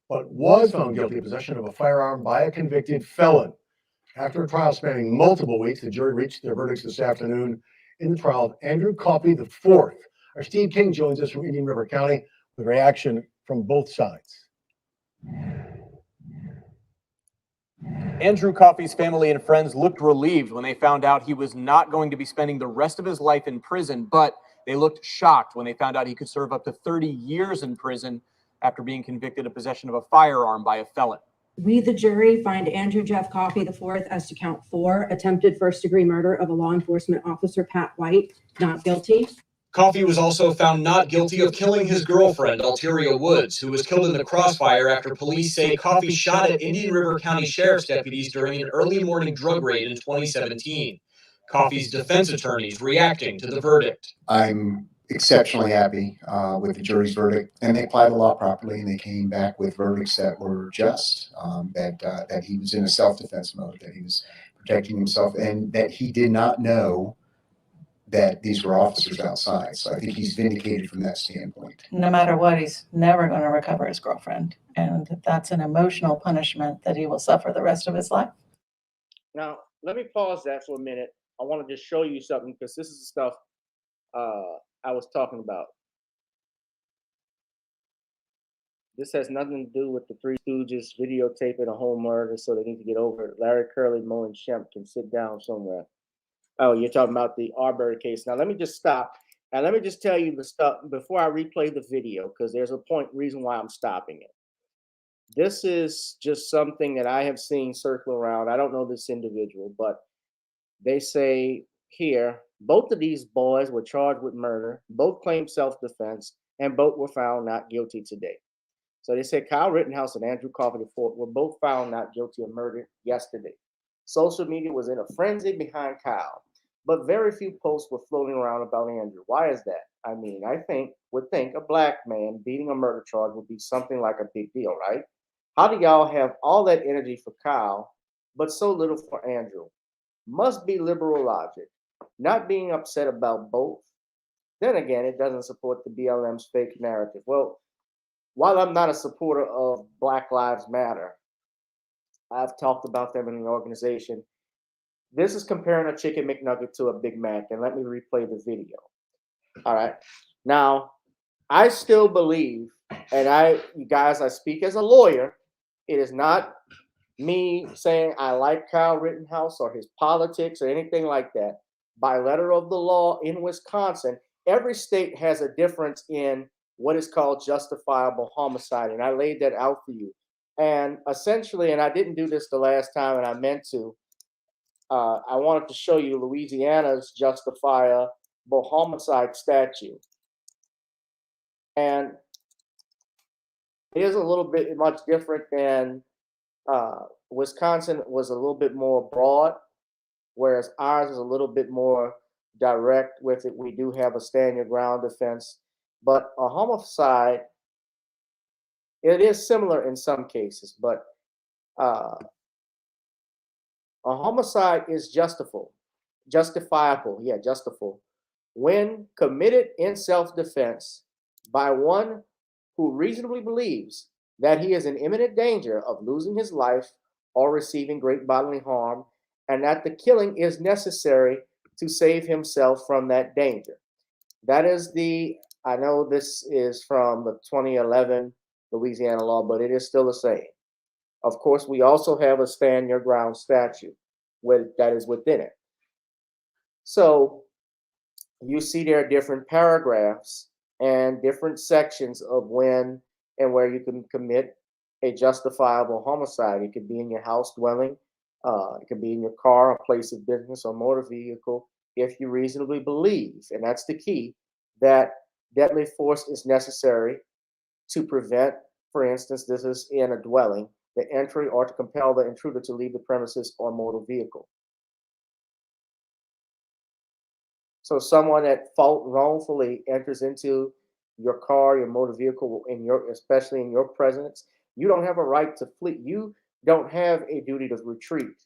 but was found guilty of possession of a firearm by a convicted felon. After a trial spanning multiple weeks, the jury reached their verdicts this afternoon in the trial of Andrew Coffey IV. Our Steve King joins us from Indian River County with reaction from both sides. Andrew Coffey's family and friends looked relieved when they found out he was not going to be spending the rest of his life in prison, but they looked shocked when they found out he could serve up to 30 years in prison after being convicted of possession of a firearm by a felon. We, the jury, find Andrew Jeff Coffey IV as to count 4, attempted first-degree murder of a law enforcement officer, Pat White, not guilty. Coffey was also found not guilty of killing his girlfriend, Alteria Woods, who was killed in the crossfire after police say Coffey shot at Indian River County Sheriff's deputies during an early morning drug raid in 2017. Coffey's defense attorneys reacting to the verdict. I'm exceptionally happy with the jury's verdict, and they applied the law properly, and they came back with verdicts that were just, that he was in a self-defense mode, that he was protecting himself, and that he did not know that these were officers outside. So I think he's vindicated from that standpoint. No matter what, he's never going to recover his girlfriend. And that's an emotional punishment that he will suffer the rest of his life. Now, let me pause that for a minute. I want to just show you something because this is the stuff I was talking about. This has nothing to do with the Three Stooges videotaping a home murder, so they need to get over it. Larry Curly, Moe, and Shemp can sit down somewhere. Oh, you're talking about the Arbery case. Now, let me just stop. And let me just tell you the stuff before I replay the video, because there's a reason why I'm stopping it. This is just something that I have seen circle around. I don't know this individual, but they say here, both of these boys were charged with murder, both claimed self-defense, and both were found not guilty today. So they said Kyle Rittenhouse and Andrew Coffey IV were both found not guilty of murder yesterday. Social media was in a frenzy behind Kyle, but very few posts were floating around about Andrew. Why is that? I mean, would think a black man beating a murder charge would be something like a big deal, right? How do y'all have all that energy for Kyle, but so little for Andrew? Must be liberal logic. Not being upset about both. Then again, it doesn't support the BLM's fake narrative. Well, while I'm not a supporter of Black Lives Matter, I've talked about them in the organization. This is comparing a chicken McNugget to a Big Mac, and let me replay the video. All right. Now, I still believe, and you guys, I speak as a lawyer. It is not me saying I like Kyle Rittenhouse or his politics or anything like that. By letter of the law in Wisconsin, every state has a difference in what is called justifiable homicide, and I laid that out for you. And essentially, and I didn't do this the last time, and I meant to, I wanted to show you Louisiana's justifiable homicide statute. And it is a little bit much different than Wisconsin was a little bit more broad, whereas ours is a little bit more direct with it. We do have a stand your ground defense, but a homicide, it is similar in some cases, but a homicide is justifiable when committed in self-defense by one who reasonably believes that he is in imminent danger of losing his life or receiving great bodily harm, and that the killing is necessary to save himself from that danger. That is I know this is from the 2011 Louisiana law, but it is still the same. Of course, we also have a stand your ground statute that is within it. So you see there are different paragraphs and different sections of when and where you can commit a justifiable homicide. It could be in your house dwelling, it could be in your car, a place of business, or motor vehicle, if you reasonably believe, and that's the key, that deadly force is necessary to prevent, for instance, this is in a dwelling, the entry or to compel the intruder to leave the premises or motor vehicle. So someone that wrongfully enters into your car, your motor vehicle, especially in your presence, you don't have a right to flee. You don't have a duty to retreat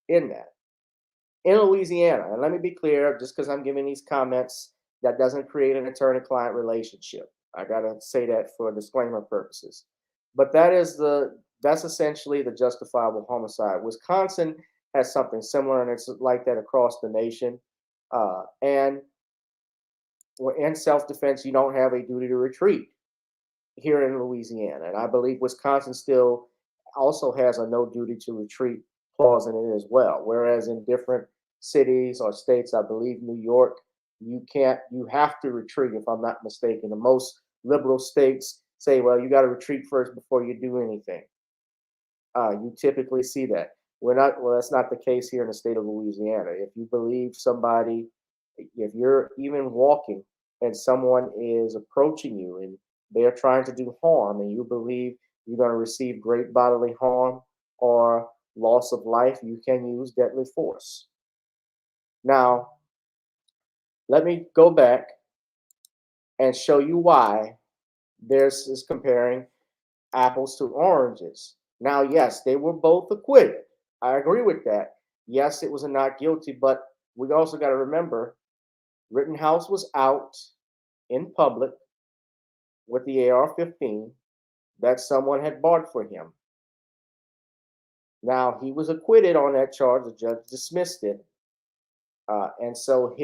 in that. In Louisiana, and let me be clear, just because I'm giving these comments, that doesn't create an attorney-client relationship. I gotta say that for disclaimer purposes. But that's essentially the justifiable homicide. Wisconsin has something similar, and it's like that across the nation. And in self-defense, you don't have a duty to retreat here in Louisiana. And I believe Wisconsin still also has a no duty to retreat clause in it as well. Whereas in different cities or states, I believe New York, you have to retreat, if I'm not mistaken. The most liberal states say, well, you got to retreat first before you do anything. You typically see that. That's not the case here in the state of Louisiana. If you believe somebody, if you're even walking and someone is approaching you and they're trying to do harm and you believe you're going to receive great bodily harm or loss of life, you can use deadly force. Now, let me go back and show you why this is comparing apples to oranges. Now, yes, they were both acquitted. I agree with that. Yes, it was a not guilty, but we also got to remember Rittenhouse was out in public with the AR-15 that someone had bought for him. Now, he was acquitted on that charge. The judge dismissed it. And so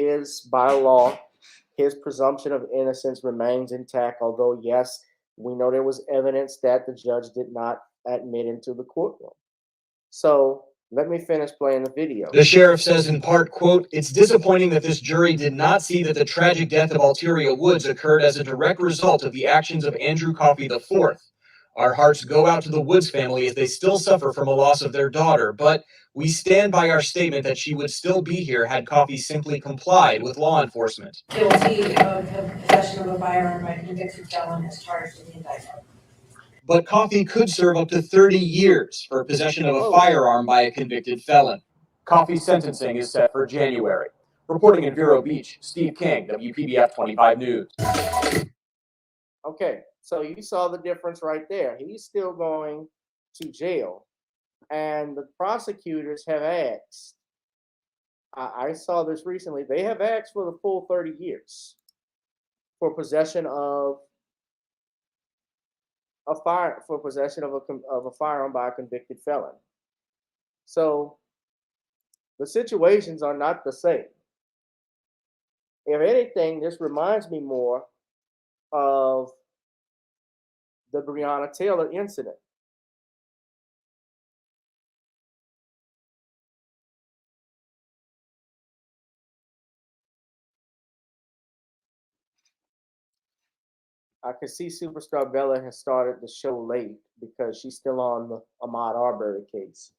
by law, his presumption of innocence remains intact, although, yes, we know there was evidence that the judge did not admit into the courtroom. So let me finish playing the video. The sheriff says in part, quote, "It's disappointing that this jury did not see that the tragic death of Alteria Woods occurred as a direct result of the actions of Andrew Coffey IV. Our hearts go out to the Woods family as they still suffer from a loss of their daughter, but we stand by our statement that she would still be here had Coffey simply complied with law enforcement." Guilty of possession of a firearm by a convicted felon as charged in the indictment. But Coffey could serve up to 30 years for possession of a firearm by a convicted felon. Coffey's sentencing is set for January. Reporting in Vero Beach, Steve King, WPBF 25 News. Okay, so you saw the difference right there. He's still going to jail. And the prosecutors have asked, I saw this recently, they have asked for the full 30 years for possession of a firearm by a convicted felon. So the situations are not the same. If anything, this reminds me more of the Breonna Taylor incident. I can see Superstar Bella has started the show late because she's still on the Ahmaud Arbery case.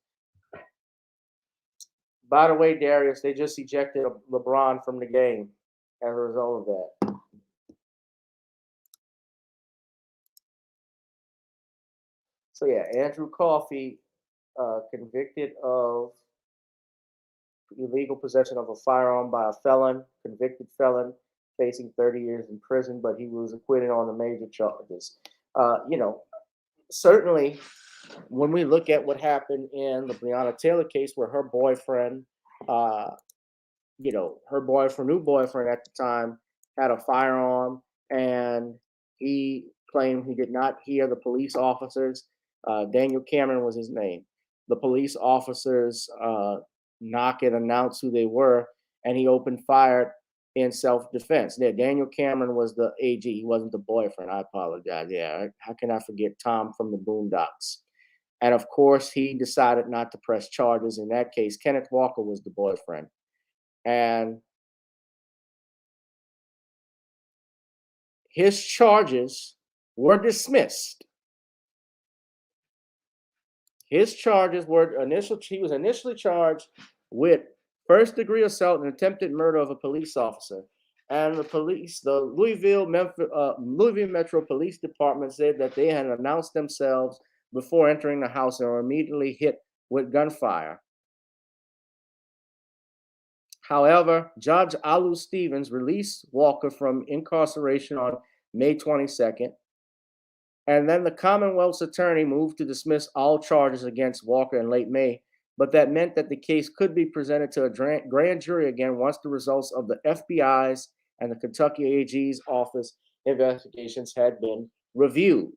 By the way, Darius, they just ejected LeBron from the game as a result of that. So yeah, Andrew Coffey, convicted of illegal possession of a firearm by a felon, convicted felon, facing 30 years in prison, but he was acquitted on the major charges. Certainly, when we look at what happened in the Breonna Taylor case, where her boyfriend, her new boyfriend at the time, had a firearm, and he claimed he did not hear the police officers. Daniel Cameron was his name. The police officers knock and announce who they were, and he opened fire in self-defense. Yeah, Daniel Cameron was the AG. He wasn't the boyfriend. I apologize. Yeah, how can I forget Tom from the Boondocks? And of course, he decided not to press charges. In that case, Kenneth Walker was the boyfriend. And his charges were dismissed. His charges were he was initially charged with first-degree assault and attempted murder of a police officer. And the Louisville Metro Police Department said that they had announced themselves before entering the house and were immediately hit with gunfire. However, Judge Alu Stevens released Walker from incarceration on May 22nd, and then the Commonwealth's attorney moved to dismiss all charges against Walker in late May, but that meant that the case could be presented to a grand jury again once the results of the FBI's and the Kentucky AG's office investigations had been reviewed.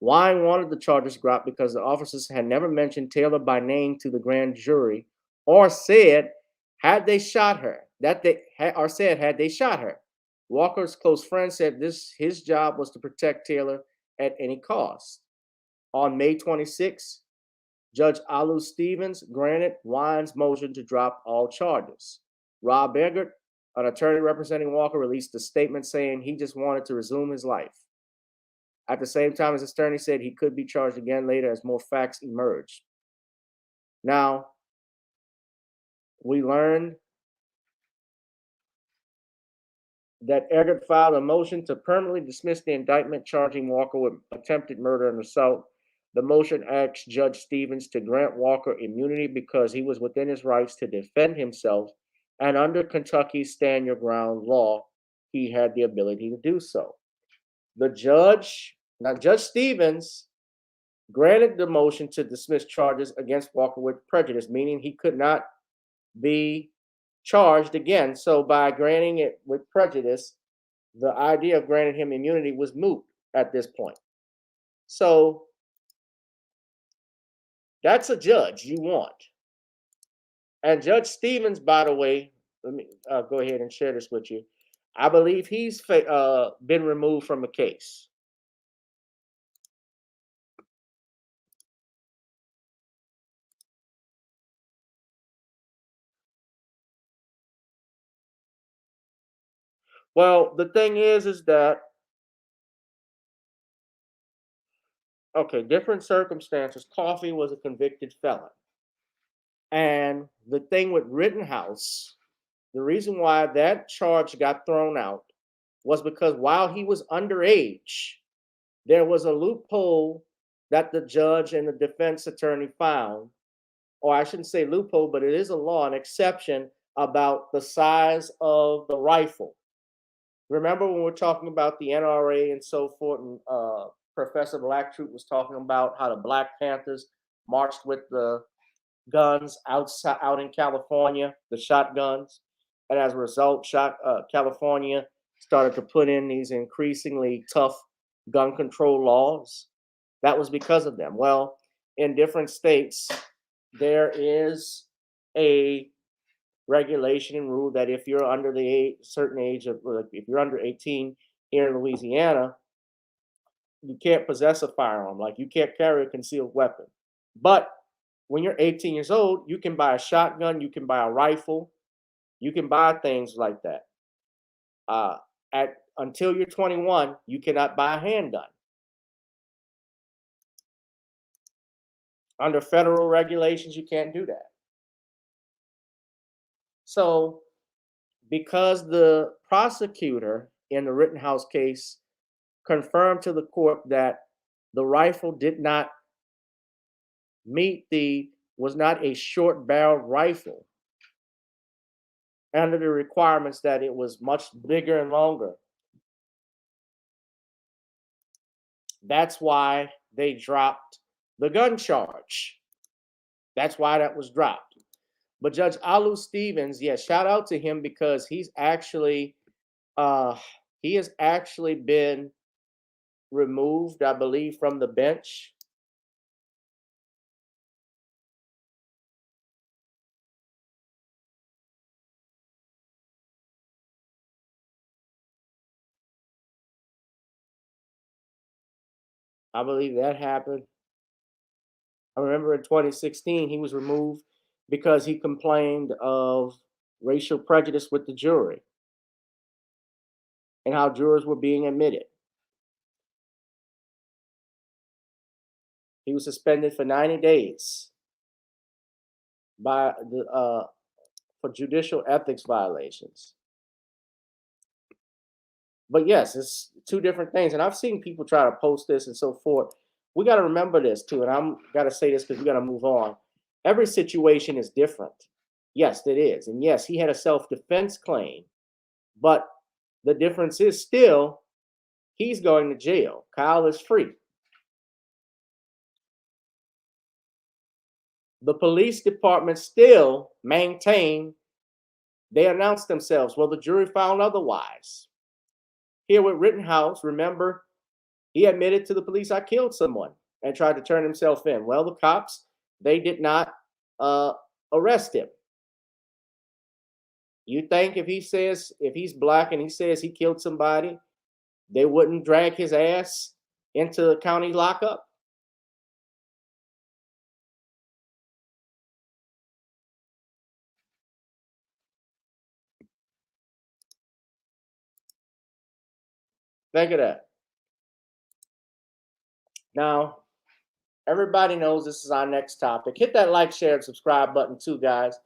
Wine wanted the charges dropped because the officers had never mentioned Taylor by name to the grand jury or said had they shot her, had they shot her. Walker's close friend said his job was to protect Taylor at any cost. On May 26, Judge Alu Stevens granted Wine's motion to drop all charges. Rob Eggert, an attorney representing Walker, released a statement saying he just wanted to resume his life. At the same time, his attorney said he could be charged again later as more facts emerged. Now, we learned that Eggert filed a motion to permanently dismiss the indictment charging Walker with attempted murder and assault. The motion asked Judge Stevens to grant Walker immunity because he was within his rights to defend himself, and under Kentucky's stand your ground law, he had the ability to do so. Judge Stevens granted the motion to dismiss charges against Walker with prejudice, meaning he could not be charged again. So by granting it with prejudice, the idea of granting him immunity was moot at this point. So that's a judge you want. And Judge Stevens, by the way, let me go ahead and share this with you. I believe he's been removed from the case. Well, the thing is that, okay, different circumstances. Coffey was a convicted felon. And the thing with Rittenhouse, the reason why that charge got thrown out was because while he was underage, there was a loophole that the judge and the defense attorney found, or I shouldn't say loophole, but it is a law, an exception about the size of the rifle. Remember when we're talking about the NRA and so forth, and Professor Blacktroop was talking about how the Black Panthers marched with the guns out in California, the shotguns, and as a result, California started to put in these increasingly tough gun control laws. That was because of them. Well, in different states, there is a regulation and rule that if you're under the certain age of, if you're under 18 here in Louisiana, you can't possess a firearm. Like you can't carry a concealed weapon. But when you're 18 years old, you can buy a shotgun, you can buy a rifle, you can buy things like that. Until you're 21, you cannot buy a handgun. Under federal regulations, you can't do that. So, because the prosecutor in the Rittenhouse case confirmed to the court that the rifle did not was not a short barreled rifle, under the requirements that it was much bigger and longer. That's why they dropped the gun charge. That's why that was dropped. But Judge Alu Stevens, yeah, shout out to him because he's actually, he has actually been removed, I believe, from the bench. I believe that happened. I remember in 2016, he was removed because he complained of racial prejudice with the jury and how jurors were being admitted. He was suspended for 90 days for judicial ethics violations. But yes, it's two different things. And I've seen people try to post this and so forth. We got to remember this too. And I'm got to say this because we got to move on. Every situation is different. Yes, it is. And yes, he had a self-defense claim, but the difference is still he's going to jail. Kyle is free. The police department still maintain, they announced themselves. Well, the jury found otherwise. Here with Rittenhouse, remember, he admitted to the police, I killed someone, and tried to turn himself in. Well, the cops, they did not arrest him. You think if he's black and he says he killed somebody, they wouldn't drag his ass into the county lockup? Think of that. Now, everybody knows this is our next topic. Hit that like, share, and subscribe button too, guys.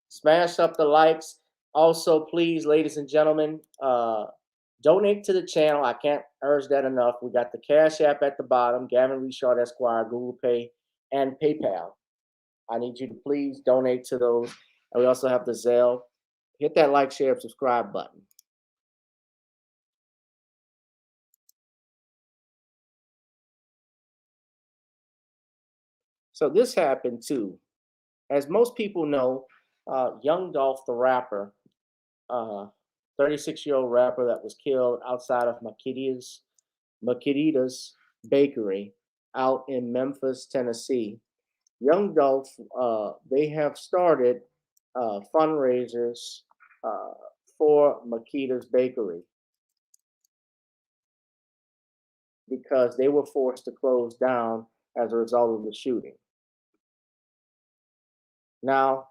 Smash up the likes. Also, please, ladies and gentlemen, donate to the channel. I can't urge that enough. We got the Cash App at the bottom, Gavin Richard Esquire, Google Pay, and PayPal. I need you to please donate to those. And we also have the Zelle. Hit that like, share, and subscribe button. So this happened too. As most people know, Young Dolph, the rapper, 36-year-old rapper that was killed outside of Makita's Bakery out in Memphis, Tennessee. Young Dolph, they have started fundraisers for Makita's Bakery because they were forced to close down as a result of the shooting. Now,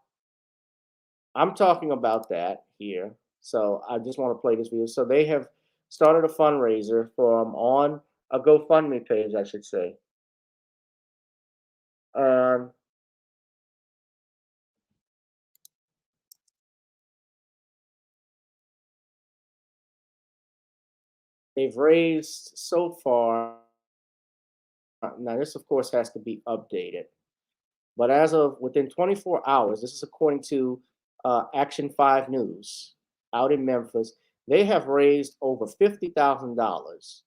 I'm talking about that here. So I just want to play this video. So they have started a fundraiser for on a GoFundMe page, I should say. They've raised so far. Now, this, of course, has to be updated. But as of within 24 hours, this is according to Action 5 News out in Memphis, they have raised over $50,000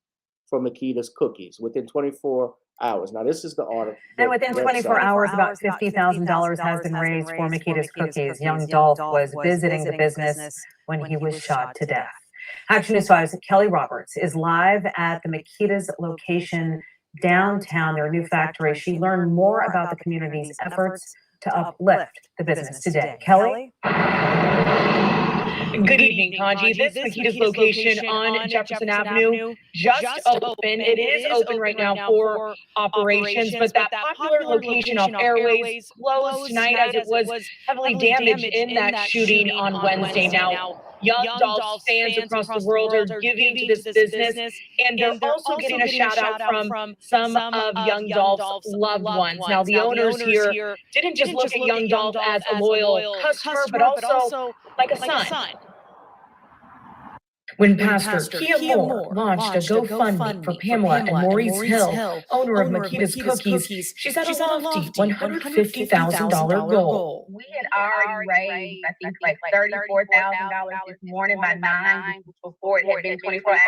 for Makita's cookies within 24 hours. Now, this is the article. And within 24 hours, about $50,000 has been raised for Makita's cookies. Young Dolph was visiting the business when he was shot to death. Action News 5's Kelly Roberts is live at the Makita's location downtown, their new factory. She learned more about the community's efforts to uplift the business today. Kelly? Good evening, Kanji. This Makita's location on Jefferson Avenue just opened. It is open right now for operations, but that popular location off Airways closed tonight as it was heavily damaged in that shooting on Wednesday. Now, Young Dolph fans across the world are giving to this business, and they're also getting a shout out from some of Young Dolph's loved ones. Now, the owners here didn't just look at Young Dolph as a loyal customer, but also like a son. When Pastor Kia Moore launched a GoFundMe for Pamela and Maurice Hill, owner of Makita's Cookies, she set a lofty $150,000 goal. We had already raised, I think, like $34,000 this morning by 9 before it had been 24 hours.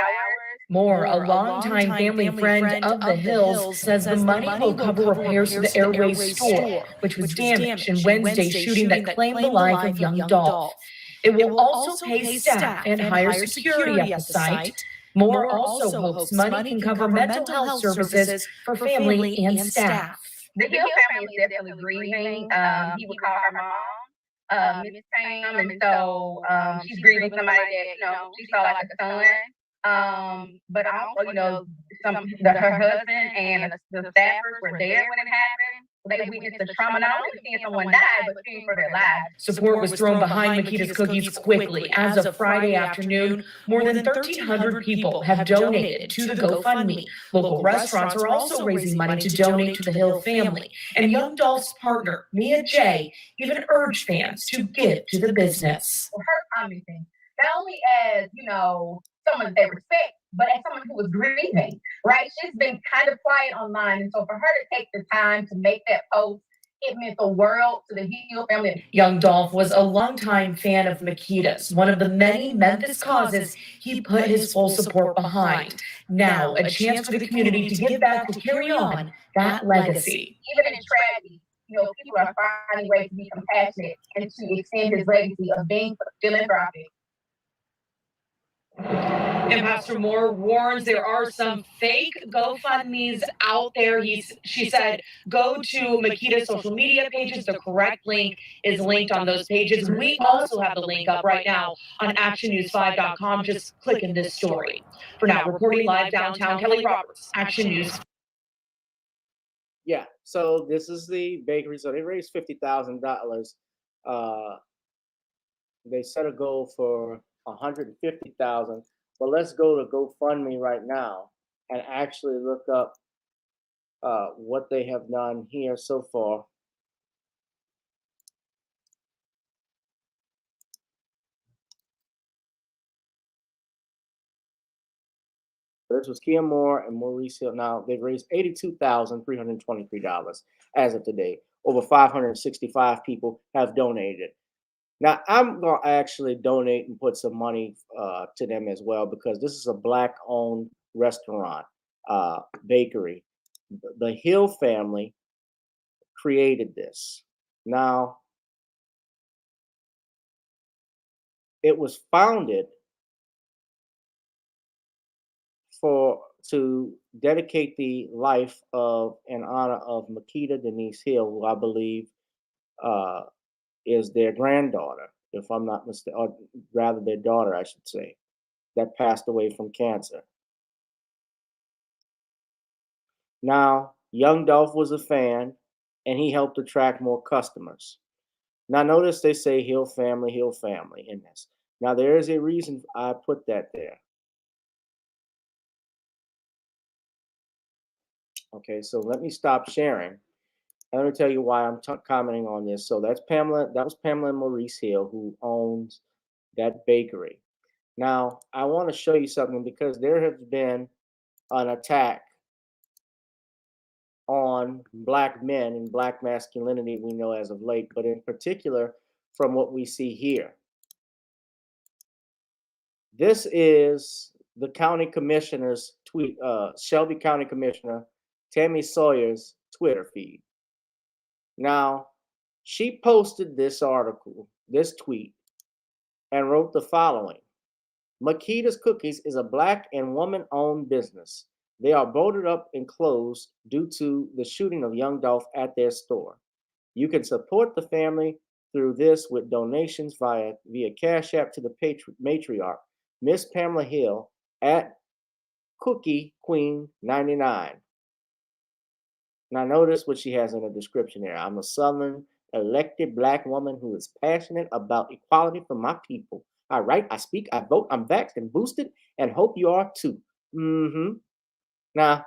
Moore, a longtime family friend of the Hills, says the money will cover repairs to the Airways store, which was damaged in Wednesday's shooting that claimed the life of Young Dolph. It will also pay staff and hire security at the site. Moore also hopes money can cover mental health services for family and staff. The Hill family is definitely grieving. He would call her mom, Miss Pam, and so she's grieving somebody that she saw like a son. But also, her husband and the staffers were there when it happened. They witnessed the trauma, not only seeing someone die, but seeing for their lives. Support was thrown behind Makita's Cookies quickly. As of Friday afternoon, more than 1,300 people have donated to the GoFundMe. Local restaurants are also raising money to donate to the Hill family. And Young Dolph's partner, Mia J., even urged fans to give to the business. Her commenting, not only as, someone they respect, but as someone who was grieving, right? She's been kind of quiet online. And so for her to take the time to make that post It meant the world to the Hill family. Young Dolph was a longtime fan of Makita's, one of the many Memphis causes he put his full support behind. Now, a chance for the community to give back to carry on that legacy. Even in tragedy, people are finding ways to be compassionate and to extend his legacy of being philanthropic. And Pastor Moore warns there are some fake GoFundMe's out there. She said, go to Makita's social media pages. The correct link is linked on those pages. We also have the link up right now on actionnews5.com. Just click in this story. For now, reporting live downtown, Kelly Roberts, Action News. Yeah, so this is the bakery. So they raised $50,000. They set a goal for $150,000. But let's go to GoFundMe right now and actually look up what they have done here so far. This was Kia Moore and Maurice Hill. Now they've raised $82,323 as of today. Over 565 people have donated. Now I'm gonna actually donate and put some money to them as well, because this is a Black-owned restaurant, bakery. The Hill family created this. Now, it was founded to dedicate the life of and honor of Makita Denise Hill, who I believe is their granddaughter, if I'm not mistaken, or rather their daughter, I should say, that passed away from cancer. Now, Young Dolph was a fan, and he helped attract more customers. Now, notice they say Hill family in this. Now, there is a reason I put that there. Okay, so let me stop sharing. And let me tell you why I'm commenting on this. So that's Pamela. That was Pamela and Maurice Hill, who owns that bakery. Now, I want to show you something, because there has been an attack on Black men and Black masculinity, we know as of late, but in particular from what we see here. This is the county commissioner's tweet, Shelby County Commissioner Tammy Sawyer's Twitter feed. Now, she posted this article, this tweet, and wrote the following. Makita's Cookies is a Black and woman-owned business. They are boarded up and closed due to the shooting of Young Dolph at their store. You can support the family through this with donations via Cash App to the matriarch, Miss Pamela Hill, at Cookie Queen 99. Now notice what she has in the description here. I'm a Southern elected Black woman who is passionate about equality for my people. I write, I speak, I vote, I'm vaxxed and boosted, and hope you are too. Now,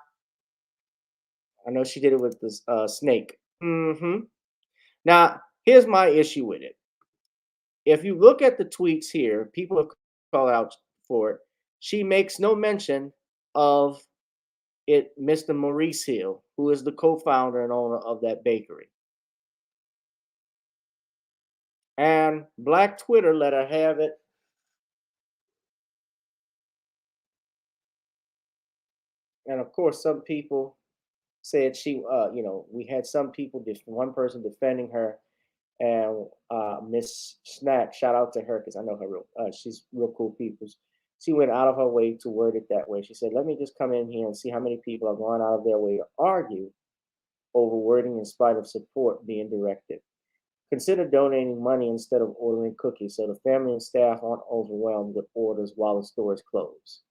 I know she did it with this snake. Now, here's my issue with it. If you look at the tweets here, people have called out for it. She makes no mention of it, Mr. Maurice Hill, who is the co-founder and owner of that bakery. And Black Twitter let her have it. And of course, some people said she, we had some people, one person defending her, and Miss Snack, shout out to her because I know her she's real cool people. She went out of her way to word it that way. She said, let me just come in here and see how many people are going out of their way to argue over wording in spite of support being directed. Consider donating money instead of ordering cookies so the family and staff aren't overwhelmed with orders while the store is closed.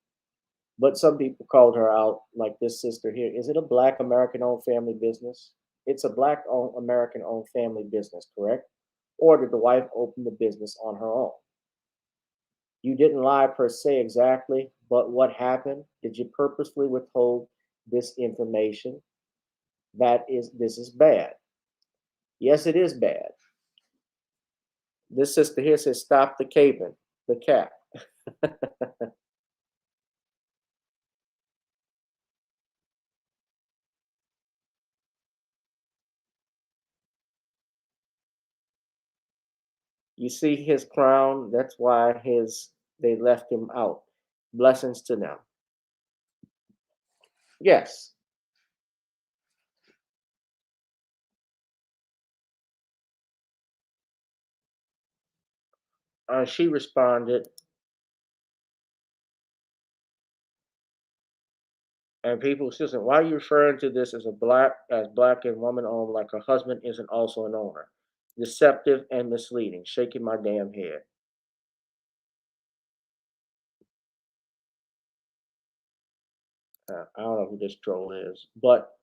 But some people called her out, like this sister here. Is it a Black American-owned family business? It's a Black American-owned family business, correct? Or did the wife open the business on her own? You didn't lie per se exactly, but what happened? Did you purposefully withhold this information? This is bad. Yes, it is bad. This sister here says, stop the caping, the cap. You see his crown. That's why they left him out. Blessings to them. Yes. She responded, and people still saying, "Why are you referring to this as black and woman owned, like her husband isn't also an owner? Deceptive and misleading." Shaking my damn head. I don't know who this troll is, but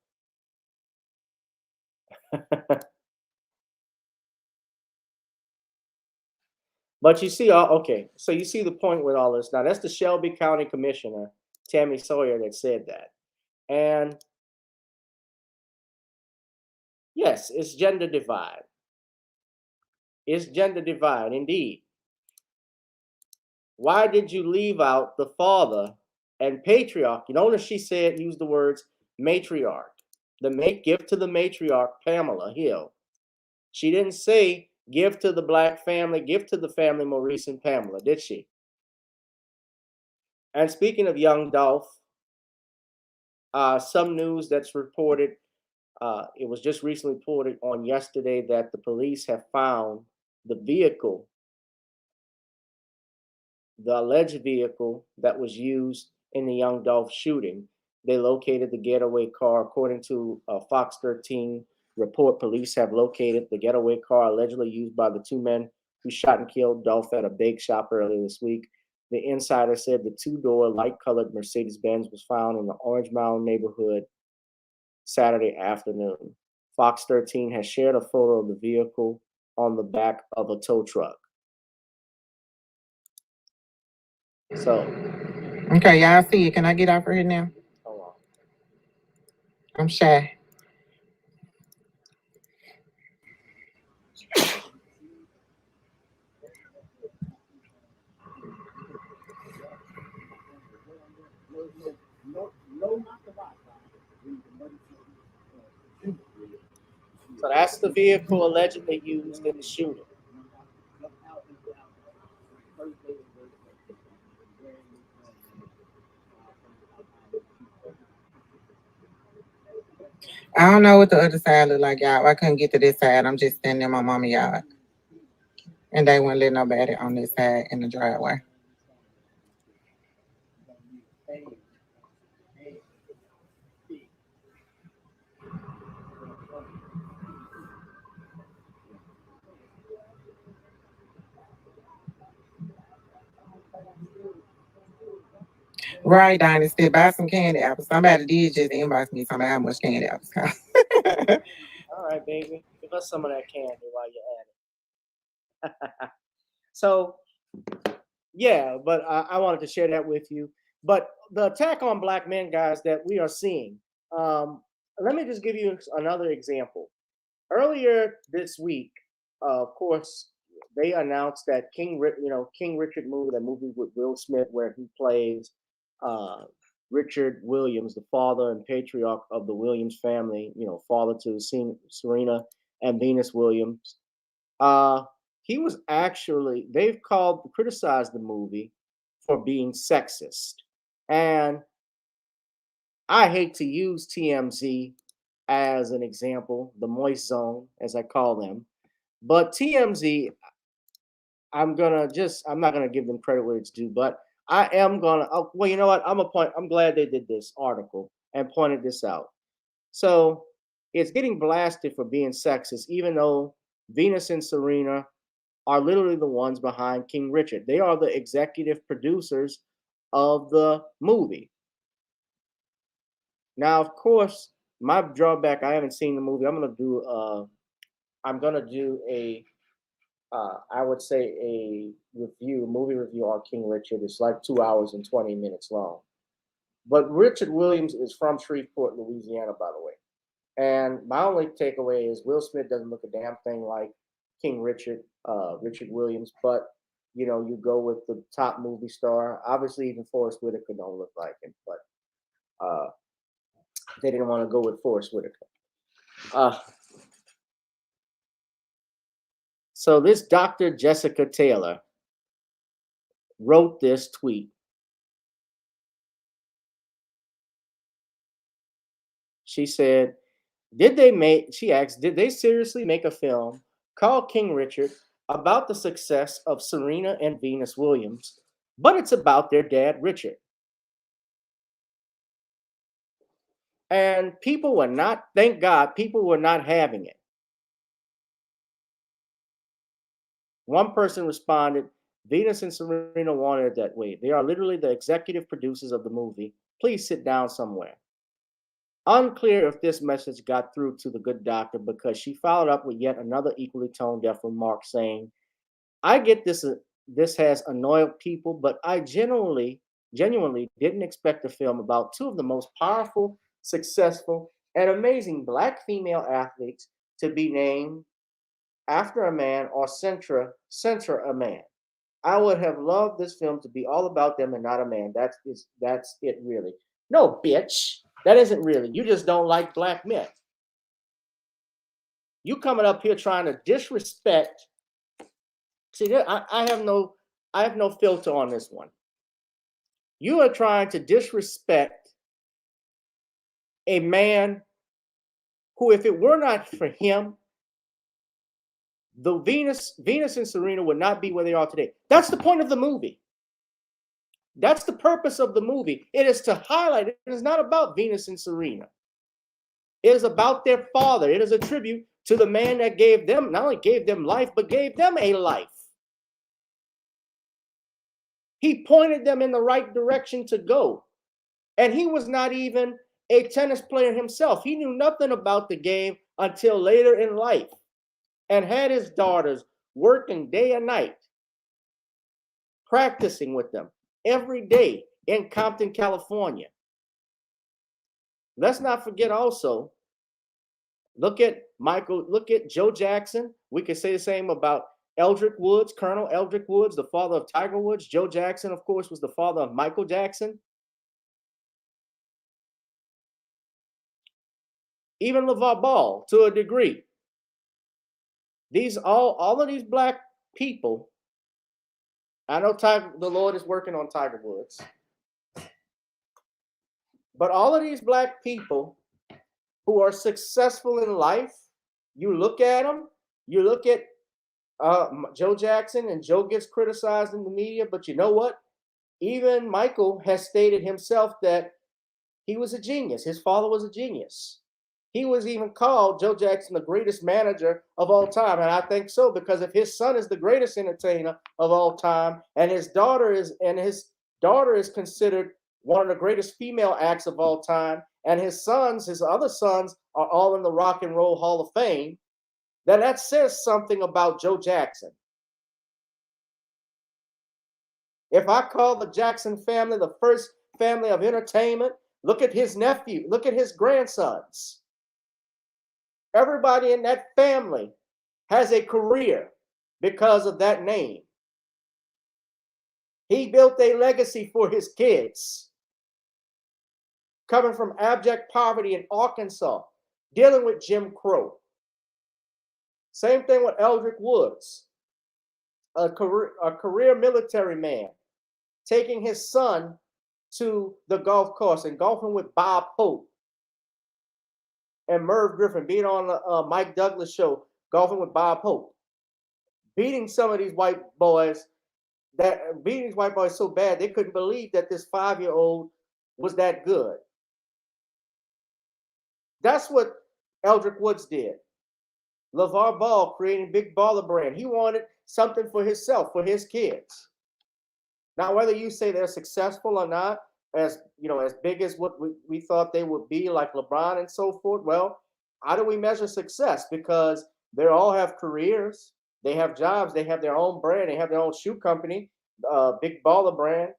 but you see, okay. So you see the point with all this. Now that's the Shelby County Commissioner Tammy Sawyer that said that, and yes, it's gender divide. It's gender divide indeed. Why did you leave out the father and patriarch? You notice she said, use the words matriarch. Give to the matriarch, Pamela Hill. She didn't say give to the black family, give to the family Maurice and Pamela, did she? And speaking of Young Dolph, some news that's reported, it was just recently reported on yesterday that the police have found the vehicle, the alleged vehicle that was used in the Young Dolph shooting. They located the getaway car. According to Fox 13 report, police have located the getaway car allegedly used by the two men who shot and killed Dolph at a bake shop earlier this week. The insider said the two-door light-colored Mercedes-Benz was found in the Orange Mound neighborhood Saturday afternoon. Fox 13 has shared a photo of the vehicle on the back of a tow truck. So, Okay, y'all see it. Can I get off of here now? hold on. I'm shy. So that's the vehicle allegedly used in the shooting. I don't know what the other side look like, y'all. I couldn't get to this side. I'm just standing in my mama yard. And they wouldn't let nobody on this side in the driveway. Right, Dynasty, buy some candy apples. Somebody did just inbox me talking about how much candy apples cost. All right, baby. Give us some of that candy while you're at it. So, yeah, but I wanted to share that with you. But the attack on black men, guys, that we are seeing. Let me just give you another example. Earlier this week, of course, they announced that King Richard movie, that movie with Will Smith, where he plays Richard Williams, the father and patriarch of the Williams family, father to Serena and Venus Williams. He was actually, they've criticized the movie for being sexist. And I hate to use TMZ as an example, the moist zone, as I call them. But TMZ, I'm not gonna give them credit where it's due, but I am gonna. Well, you know what? I'm glad they did this article and pointed this out. So it's getting blasted for being sexist, even though Venus and Serena are literally the ones behind King Richard. They are the executive producers of the movie. Now, of course, my drawback, I haven't seen the movie. I'm gonna do a I would say a movie review on King Richard. It's like 2 hours and 20 minutes long. But Richard Williams is from Shreveport, Louisiana, by the way. And my only takeaway is Will Smith doesn't look a damn thing like King Richard, Richard Williams. But you go with the top movie star. Obviously, even Forrest Whitaker don't look like him, but they didn't want to go with Forrest Whitaker. So this Dr. Jessica Taylor wrote this tweet. She said, she asked, did they seriously make a film called King Richard about the success of Serena and Venus Williams, but it's about their dad, Richard? And people were not, thank God, people were not having it. One person responded, Venus and Serena wanted it that way. They are literally the executive producers of the movie. Please sit down somewhere. Unclear if this message got through to the good doctor, because she followed up with yet another equally tone-deaf remark saying, I get this has annoyed people, but I genuinely didn't expect a film about two of the most powerful, successful, and amazing Black female athletes to be named after a man or center a man. I would have loved this film to be all about them and not a man. That's it, really. No, bitch. That isn't really. You just don't like Black men. You coming up here trying to disrespect. See, I have no filter on this one. You are trying to disrespect a man who, if it were not for him, the Venus and Serena would not be where they are today. That's the point of the movie. That's the purpose of the movie. It is to highlight, it is not about Venus and Serena. It is about their father. It is a tribute to the man that gave them, not only gave them life, but gave them a life. He pointed them in the right direction to go. And he was not even a tennis player himself. He knew nothing about the game until later in life, and had his daughters working day and night, practicing with them every day in Compton, California. Let's not forget also, look at Joe Jackson. We could say the same about Eldrick Woods, Colonel Eldrick Woods, the father of Tiger Woods. Joe Jackson, of course, was the father of Michael Jackson. Even LeVar Ball, to a degree. All of these Black people, I know the Lord is working on Tiger Woods, but all of these Black people who are successful in life, you look at them, you look at Joe Jackson, and Joe gets criticized in the media, but you know what? Even Michael has stated himself that he was a genius. His father was a genius. He was even called, Joe Jackson, the greatest manager of all time. And I think so, because if his son is the greatest entertainer of all time, and his daughter is considered one of the greatest female acts of all time, and his other sons are all in the Rock and Roll Hall of Fame, then that says something about Joe Jackson. If I call the Jackson family the first family of entertainment, look at his nephew, look at his grandsons. Everybody in that family has a career because of that name. He built a legacy for his kids, coming from abject poverty in Arkansas, dealing with Jim Crow. Same thing with Eldrick Woods, a career military man, taking his son to the golf course and golfing with Bob Hope and Merv Griffin, being on the Mike Douglas show, golfing with Bob Hope, beating some of these white boys, so bad they couldn't believe that this 5-year-old was that good. That's what Eldrick Woods did. LeVar Ball creating Big Baller Brand. He wanted something for himself, for his kids. Now, whether you say they're successful or not, as big as what we thought they would be, like LeBron and so forth, well, how do we measure success? Because they all have careers, they have jobs, they have their own brand, they have their own shoe company, Big Baller Brand.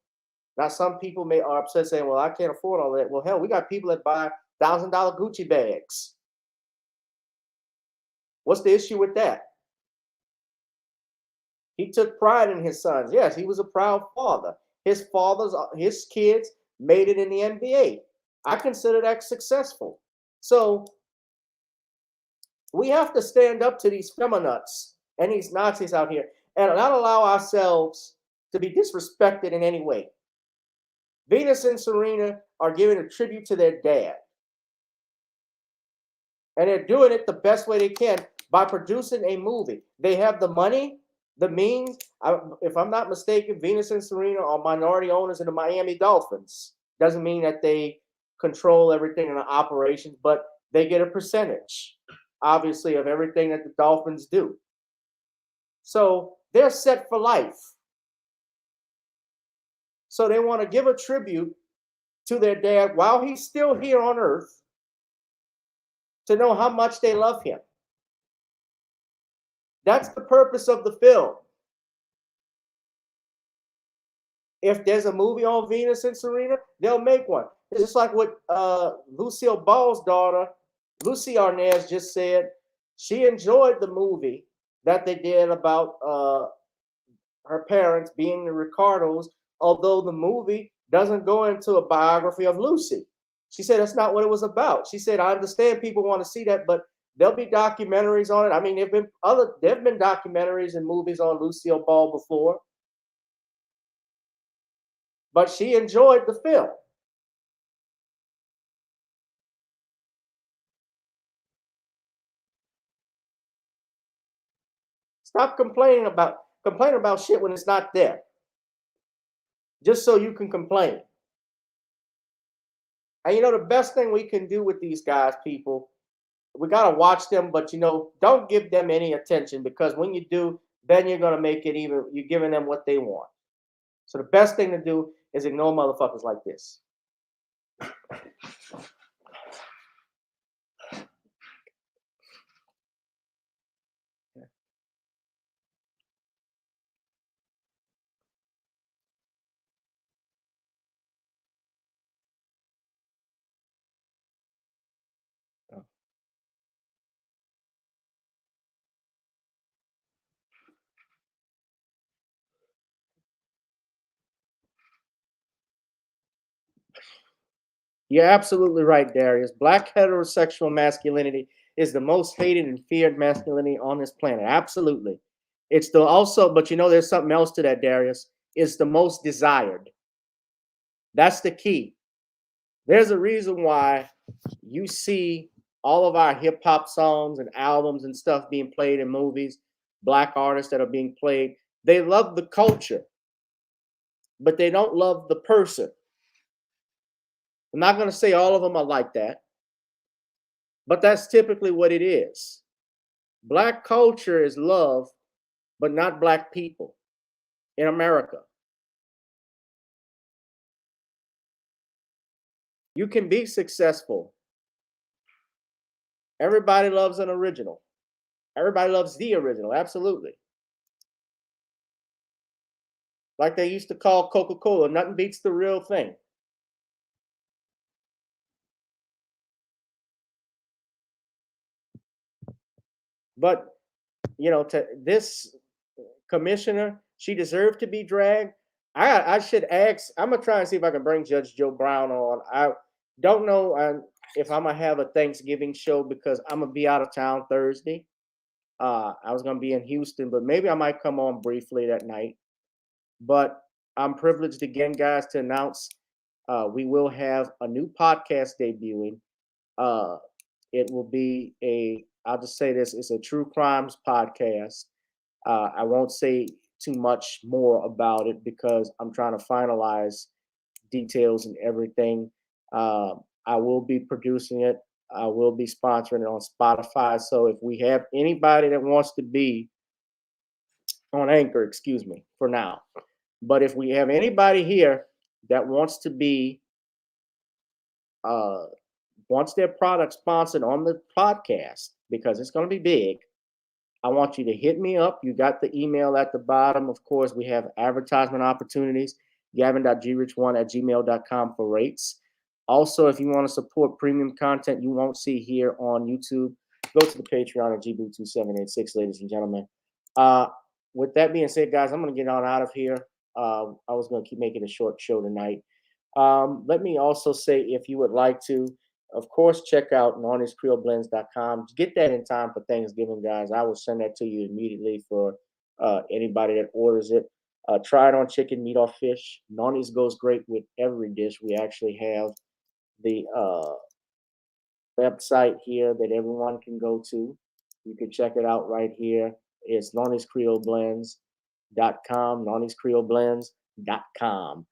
Now, some people are upset saying, well, I can't afford all that. Well, hell, we got people that buy $1,000 Gucci bags. What's the issue with that? He took pride in his sons. Yes, he was a proud father. His kids made it in the NBA. I consider that successful. So we have to stand up to these feminists and these Nazis out here and not allow ourselves to be disrespected in any way. Venus and Serena are giving a tribute to their dad. And they're doing it the best way they can by producing a movie. They have the money, the means. If I'm not mistaken, Venus and Serena are minority owners in the Miami Dolphins. Doesn't mean that they control everything in the operations, but they get a percentage, obviously, of everything that the Dolphins do. So they're set for life. So they want to give a tribute to their dad while he's still here on earth to know how much they love him. That's the purpose of the film. If there's a movie on Venus and Serena, they'll make one. It's just like what Lucille Ball's daughter, Lucy Arnaz, just said. She enjoyed the movie that they did about her parents being the Ricardos, although the movie doesn't go into a biography of Lucy. She said that's not what it was about. She said, I understand people want to see that, but there'll be documentaries on it. I mean, there've been documentaries and movies on Lucille Ball before. But she enjoyed the film. Stop complaining about shit when it's not there. Just so you can complain. And you know, the best thing we can do with these guys, people, we got to watch them, but you know, don't give them any attention, because when you do, then you're going to make it even, you're giving them what they want. So the best thing to do is ignore motherfuckers like this. You're absolutely right, Darius. Black heterosexual masculinity is the most hated and feared masculinity on this planet. Absolutely. It's the also, but you know, there's something else to that, Darius. It's the most desired. That's the key. There's a reason why you see all of our hip hop songs and albums and stuff being played in movies, black artists that are being played. They love the culture, but they don't love the person. I'm not going to say all of them are like that, but that's typically what it is. Black culture is love, but not black people in America. You can be successful. Everybody loves an original. Everybody loves the original, absolutely. Like they used to call Coca-Cola, nothing beats the real thing. But, you know, to this commissioner, she deserved to be dragged. I should ask, I'm going to try and see if I can bring Judge Joe Brown on. I don't know if I'm going to have a Thanksgiving show, because I'm going to be out of town Thursday. I was going to be in Houston, but maybe I might come on briefly that night. But I'm privileged again, guys, to announce we will have a new podcast debuting. It will be I'll just say this, it's a true crimes podcast. I won't say too much more about it because I'm trying to finalize details and everything. I will be producing it. I will be sponsoring it on Spotify. So if we have anybody that wants to be on Anchor, excuse me, for now. But if we have anybody here that wants to be, wants their product sponsored on the podcast, because it's going to be big, I want you to hit me up. You got the email at the bottom. Of course, we have advertisement opportunities, gavin.grich1@gmail.com for rates. Also, if you want to support premium content you won't see here on YouTube, go to the Patreon at GBoo2786, ladies and gentlemen. With that being said, guys, I'm going to get on out of here. I was going to keep making a short show tonight. Let me also say, if you would like to, of course, check out NornisCreoleBlends.com. Get that in time for Thanksgiving, guys. I will send that to you immediately for anybody that orders it. Try it on chicken, meat, or fish. Nornis goes great with every dish. We actually have the website here that everyone can go to. You can check it out right here. It's NornisCreoleBlends.com, NornisCreoleBlends.com.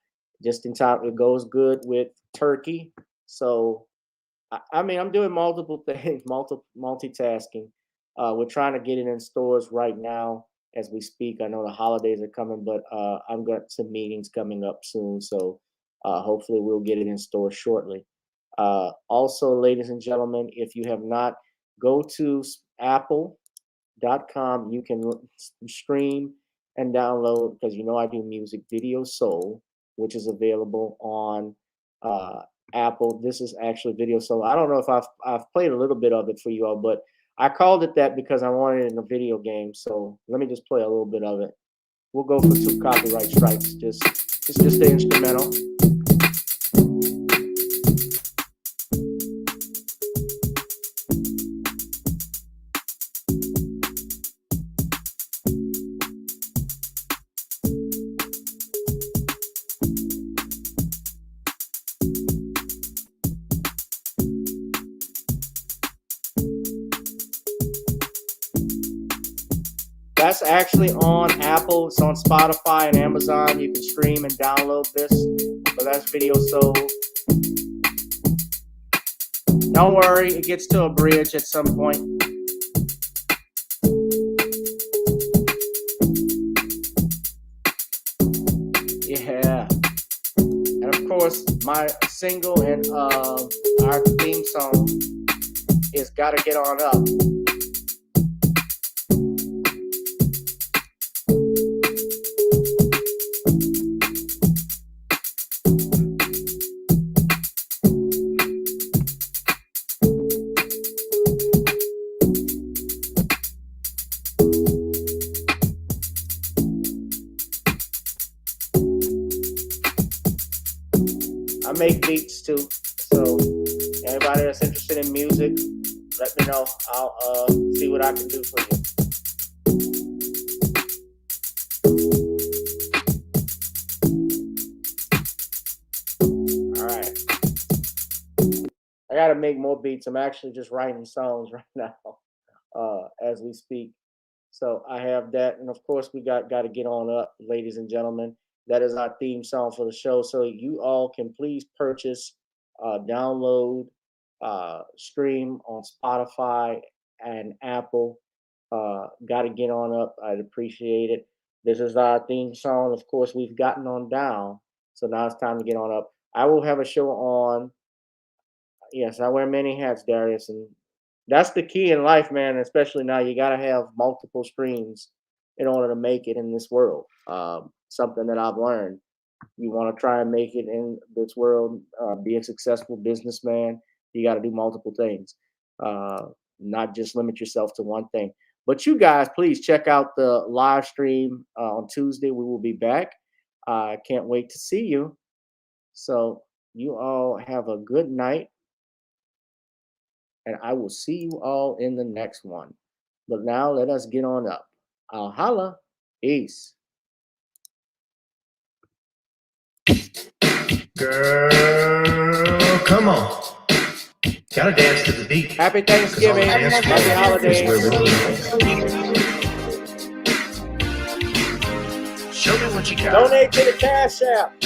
Just in time, it goes good with turkey. So, I mean, I'm doing multiple things, multitasking. We're trying to get it in stores right now as we speak. I know the holidays are coming, but I've got some meetings coming up soon. So hopefully we'll get it in stores shortly. Also, ladies and gentlemen, if you have not, go to apple.com. You can stream and download, because you know I do music, Video Soul, which is available on Apple. This is actually Video Soul. I don't know if I've played a little bit of it for you all, but I called it that because I wanted it in a video game. So let me just play a little bit of it. We'll go for 2 copyright strikes. Just the instrumental. That's actually on Apple. It's on Spotify and Amazon. You can stream and download this. But that's Video Soul. Don't worry, it gets to a bridge at some point. Yeah. And of course, my single and our theme song is Gotta Get On Up. I make beats too, so anybody that's interested in music, let me know. I'll see what I can do for you. All right. I gotta make more beats. I'm actually just writing songs right now as we speak. So I have that, and of course we got to get on up, ladies and gentlemen. That is our theme song for the show. So you all can please purchase, download, stream on Spotify and Apple. Got to get on up. I'd appreciate it. This is our theme song. Of course, we've gotten on down. So now it's time to get on up. I will have a show on. Yes, I wear many hats, Darius. And that's the key in life, man. Especially now, you got to have multiple streams in order to make it in this world. Something that I've learned. You want to try and make it in this world, be a successful businessman, you got to do multiple things, not just limit yourself to one thing. But you guys, please check out the live stream on Tuesday. We will be back. I can't wait to see you. So you all have a good night. And I will see you all in the next one. But now let us get on up. I'll holla. Peace. Girl, come on. Gotta dance to the beat. Happy Thanksgiving. Happy holidays. Show me what you got. Donate to the Cash App.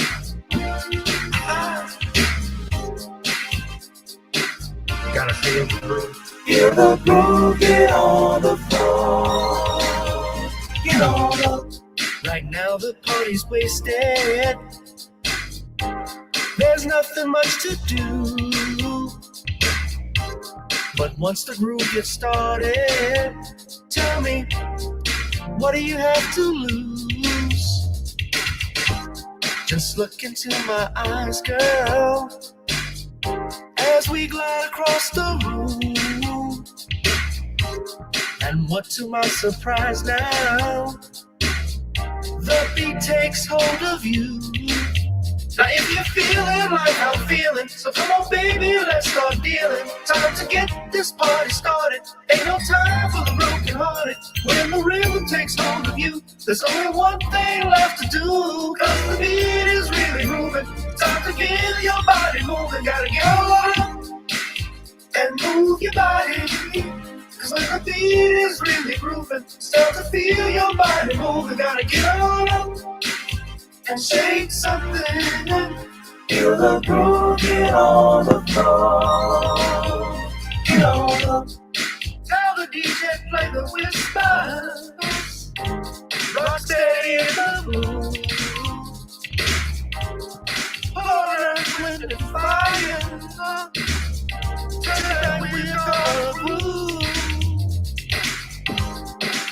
Gotta feel the groove. Feel the groove, get on the floor. Get on up. Right now the party's wasted. There's nothing much to do. But once the groove gets started, tell me, what do you have to lose? Just look into my eyes, girl, as we glide across the room. And what to my surprise now, the beat takes hold of you. Now if you're feeling like I'm feeling, so come on baby, let's start dealing. Time to get this party started. Ain't no time for the broken hearted. When the rhythm takes hold of you, there's only one thing left to do. Cause the beat is really moving. Time to get your body moving. Gotta get on up and move your body. Cause when the beat is really grooving, start to feel your body moving. Gotta get on up and shake something. Feel the groove, get on the floor. Get on up. Tell the DJ play the whispers. Rock steady in the blues. Hold on, wind and fire. Turn it back when you're gonna groove.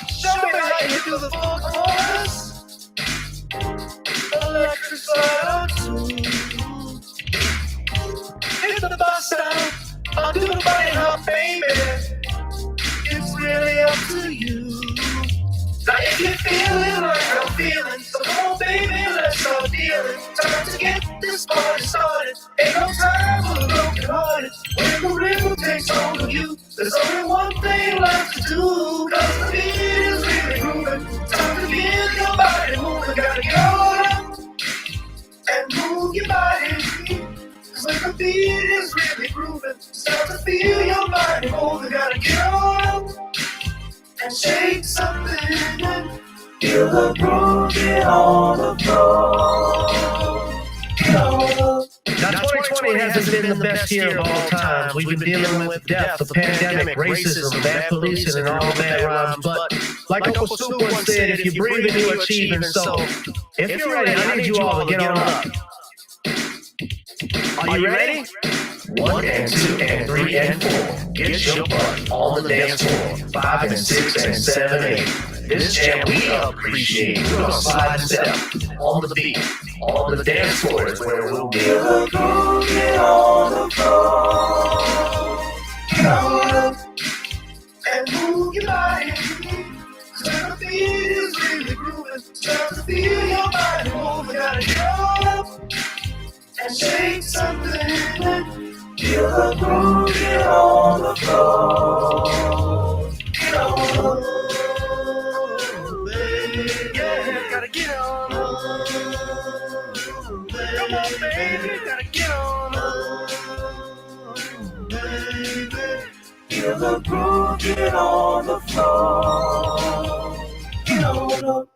Show me how you do the full chorus. Electric slide too. Hit the bus stop. I'll do the body hop, baby. It's really up to you. Now if you're feeling like I'm feeling, so come on baby, let's start dealing. Time to get this party started. Ain't no time for the broken hearted. When the rhythm takes hold of you, there's only one thing left to do. Cause the beat is really grooving. Time to get your body moving. Gotta get on up and move your body. Cause when the beat is really grooving, start to feel your body moving. Gotta get on up and shake something. Feel the groove, get on the floor. Get on up. Now, 2020 hasn't been the best year of all times. We've been dealing with death, the pandemic, racism, bad policing, and all that rhymes. But like Uncle Stu once said, if you breathe and you achieve. And so, if you're ready, I need you all to get on up. Are you ready? 1 and 2 and 3 and 4. Get your butt on the dance floor. 5 and 6 and 7 and 8. This jam we appreciate. We're gonna slide and step on the beat. On the dance floor is where we'll be. Feel the groove, get on the floor. Get on up and move your body. Cause when the beat is really grooving, start to feel your body moving. Gotta get on up and shake something. Feel the groove, get on the floor. Get on up, baby. Yeah, gotta get on up. Come on, baby, gotta get on up, baby. Feel the groove, get on the floor. Get on up.